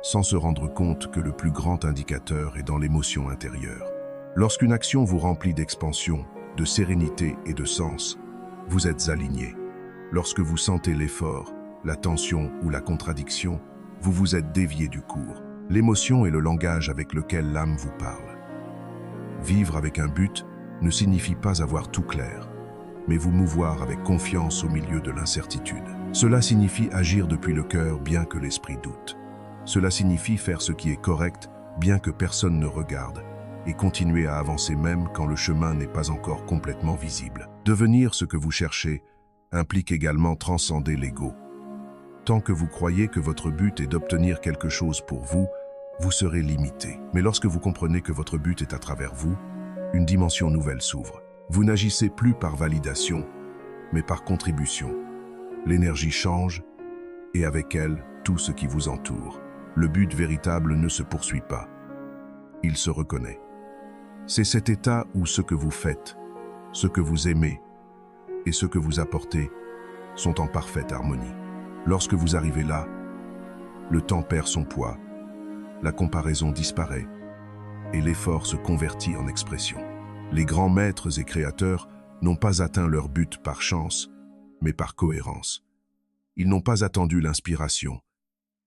Speaker 1: sans se rendre compte que le plus grand indicateur est dans l'émotion intérieure. Lorsqu'une action vous remplit d'expansion, de sérénité et de sens, vous êtes aligné. Lorsque vous sentez l'effort, la tension ou la contradiction, vous vous êtes dévié du cours. L'émotion est le langage avec lequel l'âme vous parle. Vivre avec un but ne signifie pas avoir tout clair, mais vous mouvoir avec confiance au milieu de l'incertitude. Cela signifie agir depuis le cœur bien que l'esprit doute. Cela signifie faire ce qui est correct bien que personne ne regarde et continuer à avancer même quand le chemin n'est pas encore complètement visible. Devenir ce que vous cherchez implique également transcender l'ego. Tant que vous croyez que votre but est d'obtenir quelque chose pour vous, vous serez limité. Mais lorsque vous comprenez que votre but est à travers vous, une dimension nouvelle s'ouvre. Vous n'agissez plus par validation, mais par contribution. L'énergie change, et avec elle, tout ce qui vous entoure. Le but véritable ne se poursuit pas. Il se reconnaît. C'est cet état où ce que vous faites, ce que vous aimez et ce que vous apportez sont en parfaite harmonie. Lorsque vous arrivez là, le temps perd son poids, la comparaison disparaît et l'effort se convertit en expression. Les grands maîtres et créateurs n'ont pas atteint leur but par chance, mais par cohérence. Ils n'ont pas attendu l'inspiration,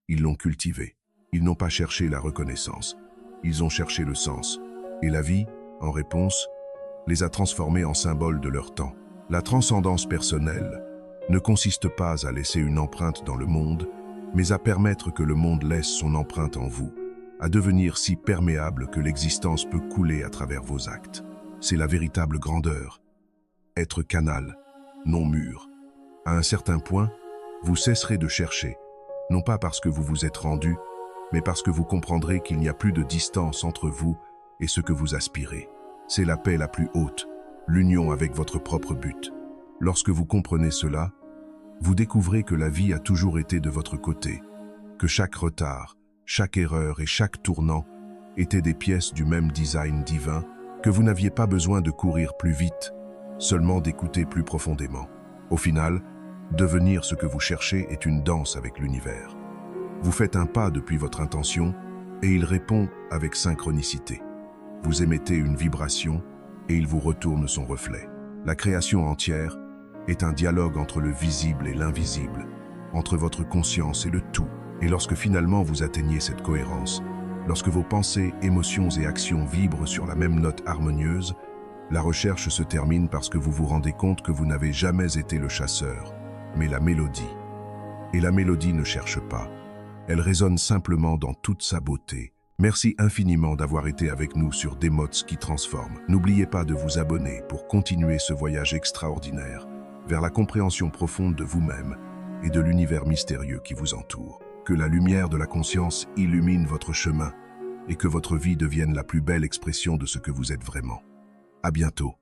Speaker 1: ils l'ont cultivée. Ils n'ont pas cherché la reconnaissance, ils ont cherché le sens. Et la vie, en réponse, les a transformés en symboles de leur temps. La transcendance personnelle ne consiste pas à laisser une empreinte dans le monde, mais à permettre que le monde laisse son empreinte en vous, à devenir si perméable que l'existence peut couler à travers vos actes. C'est la véritable grandeur. Être canal, non mur. À un certain point, vous cesserez de chercher, non pas parce que vous vous êtes rendu, mais parce que vous comprendrez qu'il n'y a plus de distance entre vous et ce que vous aspirez. C'est la paix la plus haute, l'union avec votre propre but. Lorsque vous comprenez cela, vous découvrez que la vie a toujours été de votre côté, que chaque retard, chaque erreur et chaque tournant étaient des pièces du même design divin, que vous n'aviez pas besoin de courir plus vite, seulement d'écouter plus profondément. Au final, devenir ce que vous cherchez est une danse avec l'univers. Vous faites un pas depuis votre intention et il répond avec synchronicité. Vous émettez une vibration et il vous retourne son reflet. La création entière est un dialogue entre le visible et l'invisible, entre votre conscience et le tout. Et lorsque finalement vous atteignez cette cohérence, lorsque vos pensées, émotions et actions vibrent sur la même note harmonieuse, la recherche se termine parce que vous vous rendez compte que vous n'avez jamais été le chasseur, mais la mélodie. Et la mélodie ne cherche pas. Elle résonne simplement dans toute sa beauté. Merci infiniment d'avoir été avec nous sur Demots qui transforment. N'oubliez pas de vous abonner pour continuer ce voyage extraordinaire vers la compréhension profonde de vous-même et de l'univers mystérieux qui vous entoure. Que la lumière de la conscience illumine votre chemin et que votre vie devienne la plus belle expression de ce que vous êtes vraiment. À bientôt.